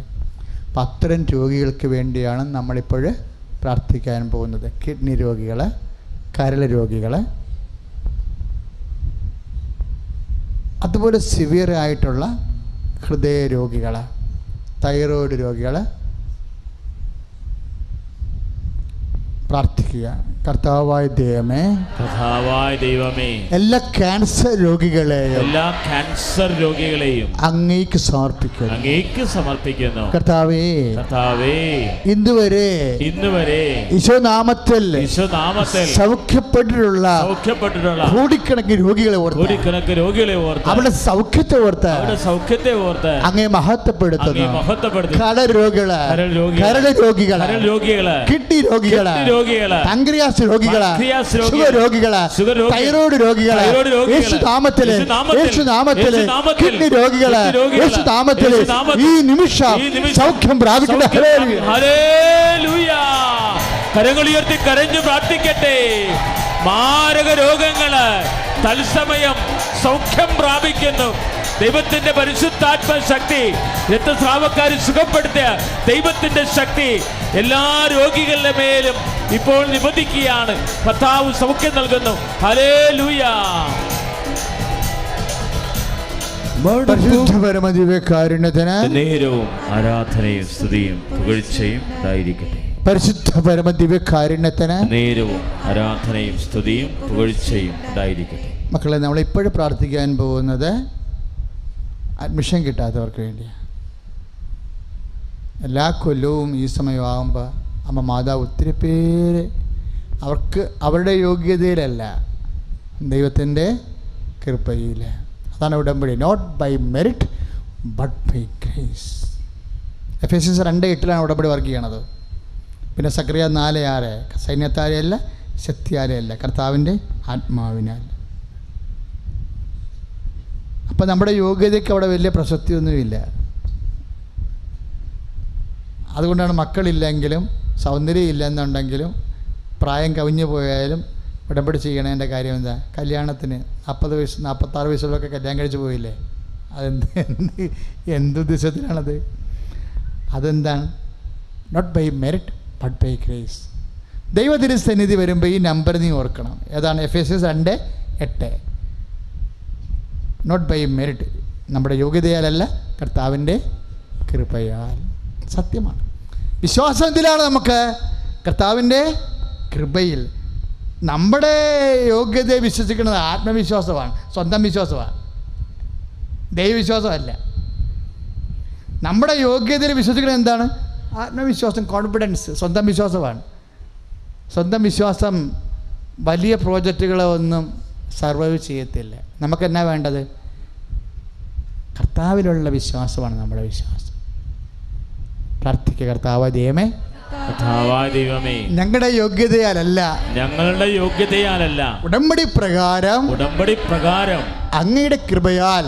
B: അപ്പം അത്തരം രോഗികൾക്ക് വേണ്ടിയാണ് നമ്മളിപ്പോൾ പ്രാർത്ഥിക്കാൻ പോകുന്നത്. കിഡ്നി രോഗികൾ, കരൾ രോഗികൾ, അതുപോലെ സിവിയറായിട്ടുള്ള ഹൃദയ രോഗികൾ, തൈറോയ്ഡ് രോഗികൾ പ്രാർത്ഥിക്കുക. കർത്താവായ ദൈവമേ,
A: കർത്താവായ ദൈവമേ,
B: എല്ലാ ക്യാൻസർ രോഗികളെയും അങ്ങേക്ക് സമർപ്പിക്കുന്നു. കർത്താവേ, ഇന്നുവരെ ഈശോനാമത്തിൽ സൗഖ്യപ്പെട്ടിട്ടുള്ള കോടിക്കണക്കിന് രോഗികളെ ഓർത്ത് അവരുടെ സൗഖ്യത്തെ ഓർത്ത് അങ്ങേ മഹത്വപ്പെടുത്തുന്നു. കരൾ രോഗികള്, kidney രോഗികള്, pancreas രോഗികള്, sugar രോഗികള്, thyroid രോഗികള്, യേശുനാമത്തില് kidney രോഗികള്, യേശുനാമത്തില് ഈ നിമിഷം സൗഖ്യം പ്രാപിക്കട്ടെ.
A: ഹല്ലേലൂയ. കരങ്ങൾ ഉയർത്തി കരഞ്ഞു പ്രാർത്ഥിക്കട്ടെ. മാരക രോഗങ്ങള് തത്സമയം സൗഖ്യം പ്രാപിക്കുന്നു. ദൈവത്തിന്റെ പരിശുദ്ധാത്മ ശക്തി, രക്തസ്രാവക്കാരെ സുഖപ്പെടുത്തിയ ദൈവത്തിന്റെ ശക്തി എല്ലാ രോഗികളുടെ മേലും ഇപ്പോൾ നിബന്ധിക്കുകയാണ്. കർത്താവ് സൗഖ്യം നൽകുന്നു. ഹല്ലേലൂയ.
B: പരിശുദ്ധ പരമദിവ്യകാരുണ്യത്തിന്
A: നേരവും ആരാധനയും സ്തുതിയും പുകഴ്ചയും ഉണ്ടായിരിക്കട്ടെ.
B: പരിശുദ്ധ പരമദിവ്യകാരുണ്യത്തിന്
A: നേരവും ആരാധനയും സ്തുതിയും പുകഴ്ചയും ഉണ്ടായിരിക്കട്ടെ.
B: മക്കളെ, നമ്മൾ ഇപ്പോഴും പ്രാർത്ഥിക്കാൻ പോകുന്നത് അഡ്മിഷൻ കിട്ടാത്തവർക്ക് വേണ്ടിയാണ്. എല്ലാ കൊല്ലവും ഈ സമയമാകുമ്പോൾ അമ്മ മാതാവ് ഒത്തിരി പേര് അവർക്ക് അവരുടെ യോഗ്യതയിലല്ല, ദൈവത്തിൻ്റെ കൃപയിൽ. അതാണ് ഉടമ്പടി. Not by merit but by grace. Ephesians 2:8 ഉടമ്പടി വർക്ക് ചെയ്യണത്. പിന്നെ സക്രിയ 4:6 സൈന്യത്താലെയല്ല, ശക്തിയാലെയല്ല, കർത്താവിൻ്റെ ആത്മാവിനാൽ. അപ്പം നമ്മുടെ യോഗ്യതയ്ക്ക് അവിടെ വലിയ പ്രസക്തിയൊന്നുമില്ല. അതുകൊണ്ടാണ് മക്കളില്ലെങ്കിലും സൗന്ദര്യം ഇല്ലെന്നുണ്ടെങ്കിലും പ്രായം കവിഞ്ഞു പോയാലും ഉടമ്പടി ചെയ്യണതിൻ്റെ കാര്യം എന്താ? കല്യാണത്തിന് 40 വയസ്സ് 46 വയസ്സുള്ളൊക്കെ കല്യാണം കഴിച്ച് പോയില്ലേ? എന്തുദ്ദേശത്തിലാണത്? അതെന്താണ്? Not by merit but by grace. ദൈവത്തിരുസന്നിധി വരുമ്പോൾ ഈ നമ്പർ നീ ഓർക്കണം. ഏതാണ്? എഫേസ്യൻസ് 2:8. നോട്ട് ബൈ മെറിറ്റ്, നമ്മുടെ യോഗ്യതയാലല്ല, കർത്താവിൻ്റെ കൃപയാൽ. സത്യമാണ്. വിശ്വാസത്തിലാണ് നമുക്ക് കർത്താവിൻ്റെ കൃപയിൽ. നമ്മുടെ യോഗ്യതയെ വിശ്വസിക്കുന്നത് ആത്മവിശ്വാസമാണ്, സ്വന്തം വിശ്വാസമാണ്, ദൈവവിശ്വാസമല്ല. നമ്മുടെ യോഗ്യതയിൽ വിശ്വസിക്കുന്നത് എന്താണ്? ആത്മവിശ്വാസം, കോൺഫിഡൻസ്, സ്വന്തം വിശ്വാസമാണ്. സ്വന്തം വിശ്വാസം വലിയ പ്രോജക്റ്റുകളെ ഒന്നും സർവൈവ് ചെയ്യത്തില്ല. നമുക്കെന്നാ വേണ്ടത്? കർത്താവിലുള്ള വിശ്വാസമാണ് നമ്മുടെ വിശ്വാസം. പ്രാർത്ഥിക്കുക. കർത്താവായ ദൈവമേ, ഞങ്ങളുടെ യോഗ്യതയാലല്ല, ഉടമ്പടി പ്രകാരം അങ്ങയുടെ കൃപയാൽ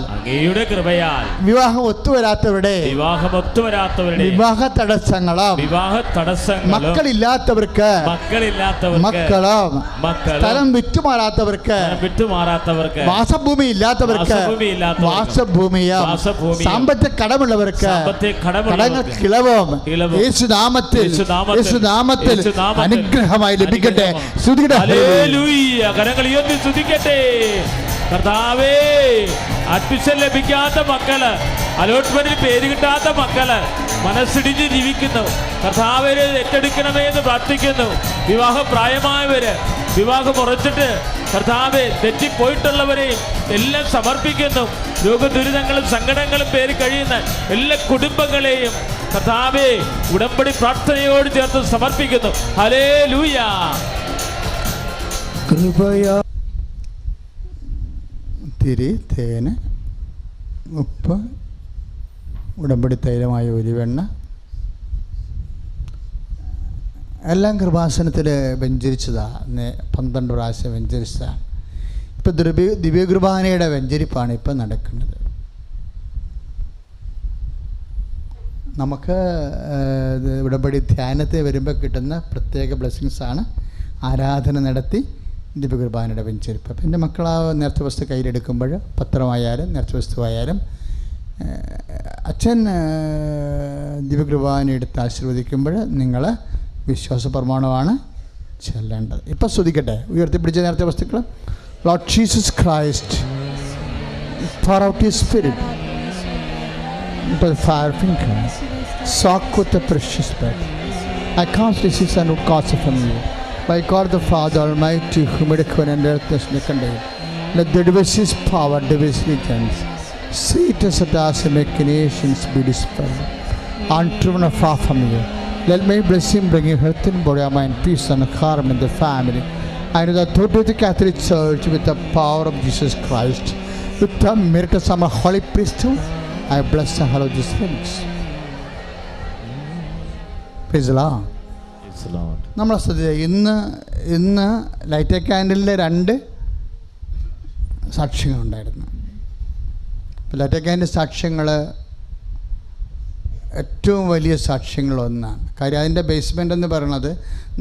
B: വിവാഹം ഒത്തുവരാത്തവരുടെ വിവാഹ തടസ്സങ്ങളും മക്കളില്ലാത്തവർക്ക് മക്കളും സ്ഥലം വിറ്റുമാറാത്തവർക്ക് വാസഭൂമി ഇല്ലാത്തവർക്ക് വാസഭൂമിയും സാമ്പത്തിക കടമുള്ളവർക്ക് കടങ്ങൾക്ക് ഇളവും യേശുനാമത്തിൽ അനുഗ്രഹമായി ലഭിക്കട്ടെ.
A: കരങ്ങൾ ഉയർത്തി സ്തുതിക്കട്ടെ. കർത്താവേ, അഡ്മിഷൻ ലഭിക്കാത്ത മക്കള്, അലോട്ട്മെന്റിൽ പേര് കിട്ടാത്ത മക്കള് മനസ്സിടിഞ്ഞ് ജീവിക്കുന്നു. കർത്താവേ, ഏറ്റെടുക്കണമേ എന്ന് പ്രാർത്ഥിക്കുന്നു. വിവാഹപ്രായമായവര്, വിവാഹം ഉറച്ചിട്ട് കർത്താവേ തെറ്റിപ്പോയിട്ടുള്ളവരെയും എല്ലാം സമർപ്പിക്കുന്നു. രോഗദുരിതങ്ങളും സങ്കടങ്ങളും പേര് കഴിയുന്ന എല്ലാ കുടുംബങ്ങളെയും കർത്താവേ ഉടമ്പടി പ്രാർത്ഥനയോട് ചേർത്ത് സമർപ്പിക്കുന്നു. ഹല്ലേലൂയ.
B: തിരി, തേന്, ഉപ്പ്, ഉടമ്പടി തൈലമായ ഒലിവെണ്ണ എല്ലാം കൃപാസനത്തിൽ വെഞ്ചരിച്ചതാണ്. 12 പ്രാവശ്യം വെഞ്ചരിച്ചതാണ്. ഇപ്പം ദിവ്യകുർബാനയുടെ വെഞ്ചരിപ്പാണ് ഇപ്പം നടക്കുന്നത്. നമുക്ക് ഉടമ്പടി ധ്യാനത്തിൽ വരുമ്പോൾ കിട്ടുന്ന പ്രത്യേക ബ്ലെസ്സിങ്സാണ് ആരാധന നടത്തി ദിവ്യകുർബാനയുടെ വെഞ്ചരിപ്പ്. അപ്പം എൻ്റെ മക്കൾ ആ നേർച്ച വസ്തു കയ്യിലെടുക്കുമ്പോൾ, പത്രമായാലും നേർച്ച വസ്തുവായാലും, അച്ഛൻ ദിവ്യകുർബാന എടുത്ത് ആശീർവദിക്കുമ്പോൾ നിങ്ങൾ വിശ്വാസ പ്രമാണമാണ് ചെല്ലേണ്ടത്. ഇപ്പം സ്തുതിക്കട്ടെ. ഉയർത്തിപ്പിടിച്ച നേർച്ച വസ്തുക്കൾ. Lord Jesus Christ, pour out His Spirit into the fire finger, soak with the precious blood. I cast disease and would cause from you. by God the Father Almighty, who made heaven and earth as contained. Let the division's power, division regions, sweet as it has machinations be dispelled. Untriven far from you. Let my blessing bring you health in body, mind, peace and harmony in the family. I know the authority of the Catholic Church with the power of Jesus Christ, with the miracles of our holy priesthood, I bless and hallow these things. Praise the Lord.
A: Praise the Lord.
B: നമ്മൾ ശ്രദ്ധിക്കുക, ഇന്ന് light ക്യാൻഡലിലെ 2 സാക്ഷ്യങ്ങളുണ്ടായിരുന്നു. Light candle സാക്ഷ്യങ്ങൾ ഏറ്റവും വലിയ സാക്ഷ്യങ്ങളൊന്നാണ്. കാര്യം അതിൻ്റെ basement എന്ന് പറയുന്നത്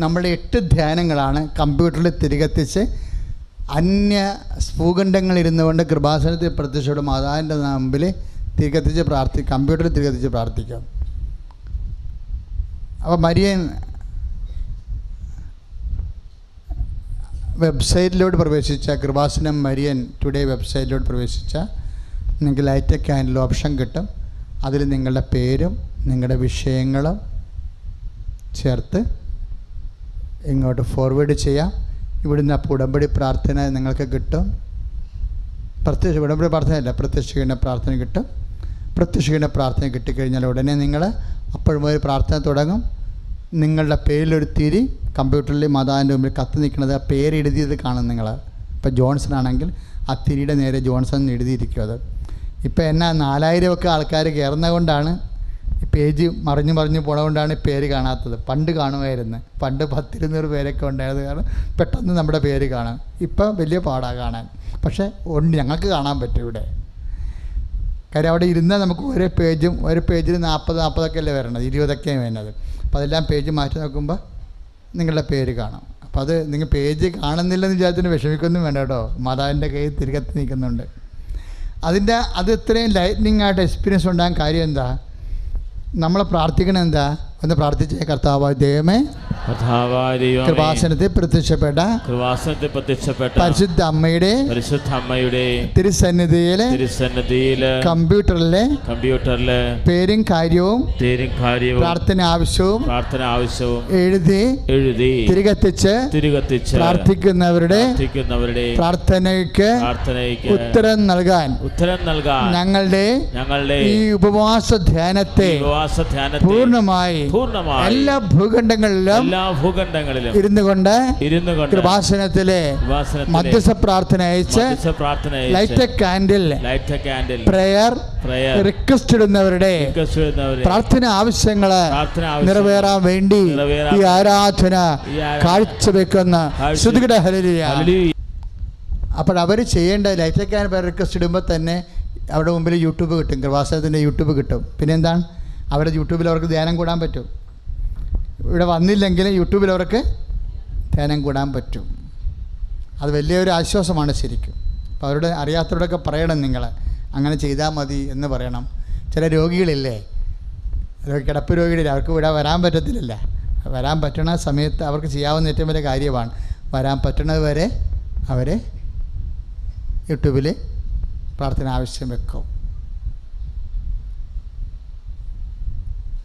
B: നമ്മുടെ 8 ധ്യാനങ്ങളാണ് കമ്പ്യൂട്ടറിൽ തിരികെത്തിച്ച് അന്യ ഭൂഖണ്ഡങ്ങളിരുന്നു കൊണ്ട് കൃപാസനത്തിൽ പ്രത്യക്ഷയുടെ മാതാവിൻ്റെ മുമ്പിൽ തിരികെത്തിച്ച് കമ്പ്യൂട്ടറിൽ തിരികെത്തിച്ച് പ്രാർത്ഥിക്കാം. അപ്പോൾ മരിയൻ വെബ്സൈറ്റിലോട്ട് പ്രവേശിച്ച കൃപാസനം മരിയൻ ടുഡേ വെബ്സൈറ്റിലോട്ട് പ്രവേശിച്ച നിങ്ങൾക്ക് ലൈറ്റ് ക്യാൻഡിൽ ഓപ്ഷൻ കിട്ടും. അതിൽ നിങ്ങളുടെ പേരും നിങ്ങളുടെ വിഷയങ്ങളും ചേർത്ത് ഇങ്ങോട്ട് ഫോർവേഡ് ചെയ്യാം. ഇവിടുന്ന് അപ്പോൾ ഉടമ്പടി പ്രാർത്ഥന നിങ്ങൾക്ക് കിട്ടും. ഉടമ്പടി പ്രാർത്ഥനയല്ല, പ്രത്യക്ഷീകരണ പ്രാർത്ഥന കിട്ടും. പ്രത്യക്ഷീകരണ പ്രാർത്ഥന കിട്ടിക്കഴിഞ്ഞാൽ ഉടനെ നിങ്ങൾ അപ്പോഴും ഒരു പ്രാർത്ഥന തുടങ്ങും. നിങ്ങളുടെ പേരിലൊരു തിരി കമ്പ്യൂട്ടറിൽ മാതാവിൻ്റെ മുമ്പിൽ കത്ത് നിൽക്കുന്നത്, ആ പേര് എഴുതിയത് കാണും നിങ്ങൾ. ഇപ്പോൾ ജോൺസൺ ആണെങ്കിൽ ആ തിരിയുടെ നേരെ ജോൺസൺ എന്ന് എഴുതിയിരിക്കും. അത് ഇപ്പോൾ എന്നാ 4000 ആൾക്കാർ കയറുന്നത് കൊണ്ടാണ് ഈ പേജ് മറിഞ്ഞ് പോണതുകൊണ്ടാണ് പേര് കാണാത്തത്. പണ്ട് കാണുമായിരുന്നു. പണ്ട് 10-20 പേരൊക്കെ ഉണ്ടായത് കാരണം പെട്ടെന്ന് നമ്മുടെ പേര് കാണാം. ഇപ്പം വലിയ പാടാണ് കാണാൻ. പക്ഷേ ഞങ്ങൾക്ക് കാണാൻ പറ്റും ഇവിടെ. കാര്യം അവിടെ ഇരുന്നാൽ നമുക്ക് ഒരു പേജിൽ 40 അല്ലേ വരണത്, 20 വരുന്നത്. അപ്പോൾ അതെല്ലാം പേജ് മാറ്റി നോക്കുമ്പോൾ നിങ്ങളുടെ പേര് കാണാം. അപ്പോൾ അത് നിങ്ങൾ പേജ് കാണുന്നില്ലെന്ന് വിചാരത്തിന് വിഷമിക്കൊന്നും വേണ്ട കേട്ടോ. മാതാവിൻ്റെ കയ്യിൽ തിരികെത്തി നിൽക്കുന്നുണ്ട്. അത് ഇത്രയും ലൈറ്റ്നിങ് ആയിട്ട് എക്സ്പീരിയൻസ് ഉണ്ടാകാൻ കാര്യം എന്താ? നമ്മൾ പ്രാർത്ഥിക്കണം എന്താ? ഒന്ന് പ്രാർത്ഥിച്ചേ. കർത്താവായ ദൈവമേ, കൃപാസനത്തിൽ പ്രത്യക്ഷപ്പെട്ട പരിശുദ്ധ അമ്മയുടെ തിരുസന്നിധിയിലെ കമ്പ്യൂട്ടറിലെ പേരും കാര്യവും പ്രാർത്ഥന ആവശ്യവും എഴുതി തിരികെത്തിച്ച് പ്രാർത്ഥിക്കുന്നവരുടെ പ്രാർത്ഥനയ്ക്ക് ഉത്തരം നൽകാൻ ഞങ്ങളുടെ ഈ ഉപവാസ ധ്യാനത്തെ പൂർണ്ണമായി എല്ലാ ഭൂഖണ്ഡങ്ങളിലും ഇരുന്നു കൊണ്ട് കൃപാസനത്തിലെ മധ്യസ്ഥ പ്രാർത്ഥന അയച്ച് ലൈറ്റ് ക്യാൻഡിൽ പ്രയർ റിക്വസ്റ്റ് ഇടുന്നവരുടെ പ്രാർത്ഥന ആവശ്യങ്ങള് നിറവേറാൻ വേണ്ടി ഈ ആരാധന കാഴ്ചവെക്കുന്ന ശ്രുതികട ഹല്ലേലൂയ. അപ്പോൾ അവർ ചെയ്യേണ്ട ലൈറ്റ് ക്യാൻഡിൽ റിക്വസ്റ്റ് ഇടുമ്പോൾ തന്നെ അവരുടെ മുമ്പിൽ യൂട്യൂബ് കിട്ടും, കൃപാസനത്തിൻ്റെ യൂട്യൂബ് കിട്ടും. പിന്നെ എന്താണ്, അവരുടെ യൂട്യൂബിൽ അവർക്ക് ധ്യാനം കൂടാൻ പറ്റും. ഇവിടെ വന്നില്ലെങ്കിൽ യൂട്യൂബിൽ അവർക്ക് ധ്യാനം കൂടാൻ പറ്റും. അത് വലിയൊരു ആശ്വാസമാണ് ശരിക്കും. അപ്പോൾ അവരുടെ അറിയാത്തവരോടൊക്കെ പറയണം, നിങ്ങൾ അങ്ങനെ ചെയ്താൽ മതി എന്ന് പറയണം. ചില രോഗികളില്ലേ, കിടപ്പ് രോഗികളില്ല, അവർക്ക് ഇവിടെ വരാൻ പറ്റത്തില്ല. വരാൻ പറ്റുന്ന സമയത്ത് അവർക്ക് ചെയ്യാവുന്ന ഏറ്റവും വലിയ കാര്യമാണ് വരാൻ പറ്റുന്നത് വരെ അവർ യൂട്യൂബിൽ പ്രാർത്ഥന ആവശ്യം വെക്കും.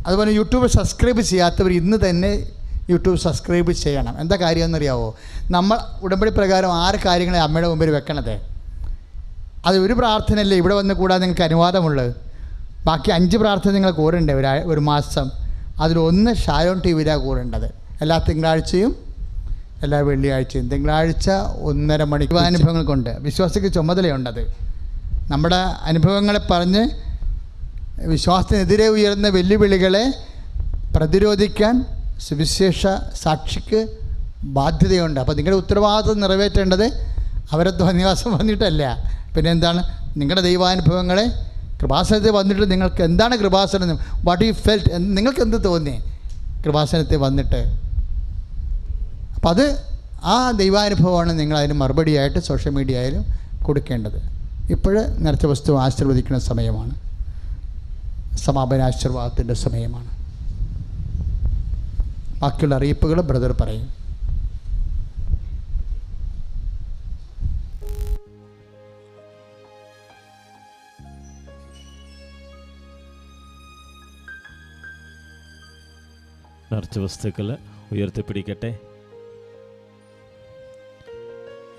B: അതുപോലെ യൂട്യൂബ് സബ്സ്ക്രൈബ് ചെയ്യാത്തവർ ഇന്ന് തന്നെ യൂട്യൂബ് സബ്സ്ക്രൈബ് ചെയ്യണം. എന്താ കാര്യമെന്നറിയാവോ? നമ്മൾ ഉടമ്പടി പ്രകാരം 6 കാര്യങ്ങളെ അമ്മയുടെ മുമ്പിൽ വെക്കണത്. അത് ഒരു പ്രാർത്ഥനയല്ലേ ഇവിടെ വന്ന് കൂടാതെ നിങ്ങൾക്ക് അനുവാദമുള്ളത്. ബാക്കി 5 പ്രാർത്ഥന നിങ്ങൾ കൂടണ്ടേ ഒരു മാസം. അതിലൊന്ന് ഷാലോൺ ടിവിയിലാണ് കൂടേണ്ടത്. എല്ലാ തിങ്കളാഴ്ചയും എല്ലാ വെള്ളിയാഴ്ചയും. തിങ്കളാഴ്ച 1.5 മണിക്കൂർ അനുഭവങ്ങൾ കൊണ്ട് വിശ്വാസിക്ക് ചുമതലയുണ്ടത്. നമ്മുടെ അനുഭവങ്ങളെ പറഞ്ഞ് വിശ്വാസത്തിനെതിരെ ഉയർന്ന വെല്ലുവിളികളെ പ്രതിരോധിക്കാൻ സുവിശേഷ സാക്ഷിക്ക് ബാധ്യതയുണ്ട്. അപ്പോൾ നിങ്ങളുടെ ഉത്തരവാദിത്വം നിറവേറ്റേണ്ടത് അവരെ ധ്വനിവാസം വന്നിട്ടല്ല. പിന്നെ എന്താണ്, നിങ്ങളുടെ ദൈവാനുഭവങ്ങളെ കൃപാസനത്തിൽ വന്നിട്ട് നിങ്ങൾക്ക് എന്താണ് കൃപാസനം, വാട്ട് യു ഫെൽറ്റ്, നിങ്ങൾക്ക് എന്ത് തോന്നി കൃപാസനത്തിൽ വന്നിട്ട്. അപ്പം അത് ആ ദൈവാനുഭവമാണ് നിങ്ങൾ അതിന് മറുപടിയായിട്ട് സോഷ്യൽ മീഡിയയിലും കൊടുക്കേണ്ടത്. ഇപ്പോൾ നേർച്ച വസ്തു ആശീർവദിക്കുന്ന സമയമാണ്, സമാപനാശീർവാദത്തിൻ്റെ സമയമാണ്. ബാക്കിയുള്ള അറിയിപ്പുകൾ ബ്രദർ പറയും.
A: നേർച്ച വസ്തുക്കൾ ഉയർത്തിപ്പിടിക്കട്ടെ.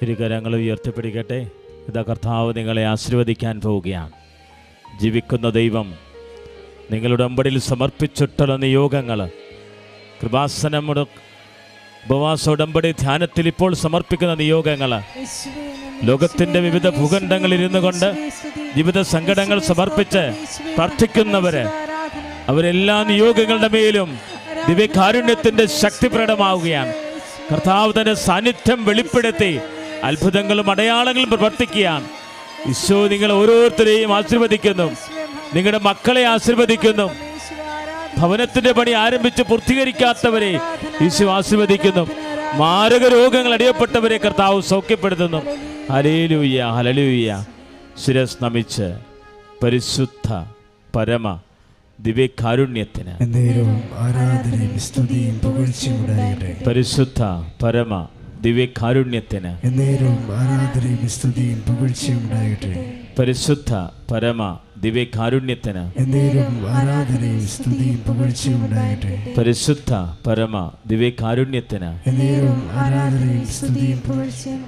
A: ഇരുകരങ്ങൾ ഉയർത്തിപ്പിടിക്കട്ടെ. ഇതാ കർത്താവ് നിങ്ങളെ ആശീർവദിക്കാൻ പോവുകയാണ്. ജീവിക്കുന്ന ദൈവം നിങ്ങളുടെ ഉടമ്പടിയിൽ സമർപ്പിച്ചിട്ടുള്ള നിയോഗങ്ങൾ, കൃപാസനം ഉപവാസ ഉടമ്പടി ധ്യാനത്തിൽ ഇപ്പോൾ സമർപ്പിക്കുന്ന നിയോഗങ്ങൾ, ലോകത്തിൻ്റെ വിവിധ ഭൂഖണ്ഡങ്ങളിൽ ഇരുന്നു കൊണ്ട് വിവിധ സങ്കടങ്ങൾ സമർപ്പിച്ച് പ്രാർത്ഥിക്കുന്നവര്, അവരെല്ലാ നിയോഗങ്ങളുടെ മേലും ദിവ്യകാരുണ്യത്തിൻ്റെ ശക്തി പ്രകടമാവുകയാണ്. കർത്താവ് തന്റെ സാന്നിധ്യം വെളിപ്പെടുത്തി അത്ഭുതങ്ങളും അടയാളങ്ങളും പ്രവർത്തിക്കുകയാണ്. ഈശോ നിങ്ങൾ ഓരോരുത്തരെയും ആശീർവദിക്കുന്നു, നിങ്ങളുടെ മക്കളെ ആശീർവദിക്കുന്നു. ഭവനത്തിന്റെ പണി ആരംഭിച്ച് പൂർത്തീകരിക്കാത്തവരെ ഈശോ ആശീർവദിക്കുന്നു. മാരക രോഗങ്ങൾ അടിയപ്പെട്ടവരെ കർത്താവ് സൗഖ്യപ്പെടുത്തുന്നു. Hallelujah, hallelujah. ശിരസ് നമിച്ച് പരിശുദ്ധ പരമ ദിവ്യകാരുണ്യത്തിന്
C: ആരാധനയും സ്തുതിയും പുകഴ്ചയും ഉണ്ടാകട്ടെ.
A: പരിശുദ്ധ പരമ ദിവ്യകാരുണ്യത്തിന്
C: ആരാധനയും സ്തുതിയും പുകഴ്ചയും ഉണ്ടാകട്ടെ.
A: പരിശുദ്ധ പരമ ദിവ്യകാരുണ്യത്തിന്
C: ആരാധനയും സ്തുതിയും പുകഴ്ചയും ഉണ്ടാകട്ടെ.
A: പരിശുദ്ധ പരമ ദിവ്യകാരുണ്യത്തിന്
C: ആരാധനയും സ്തുതിയും പുകഴ്ചയും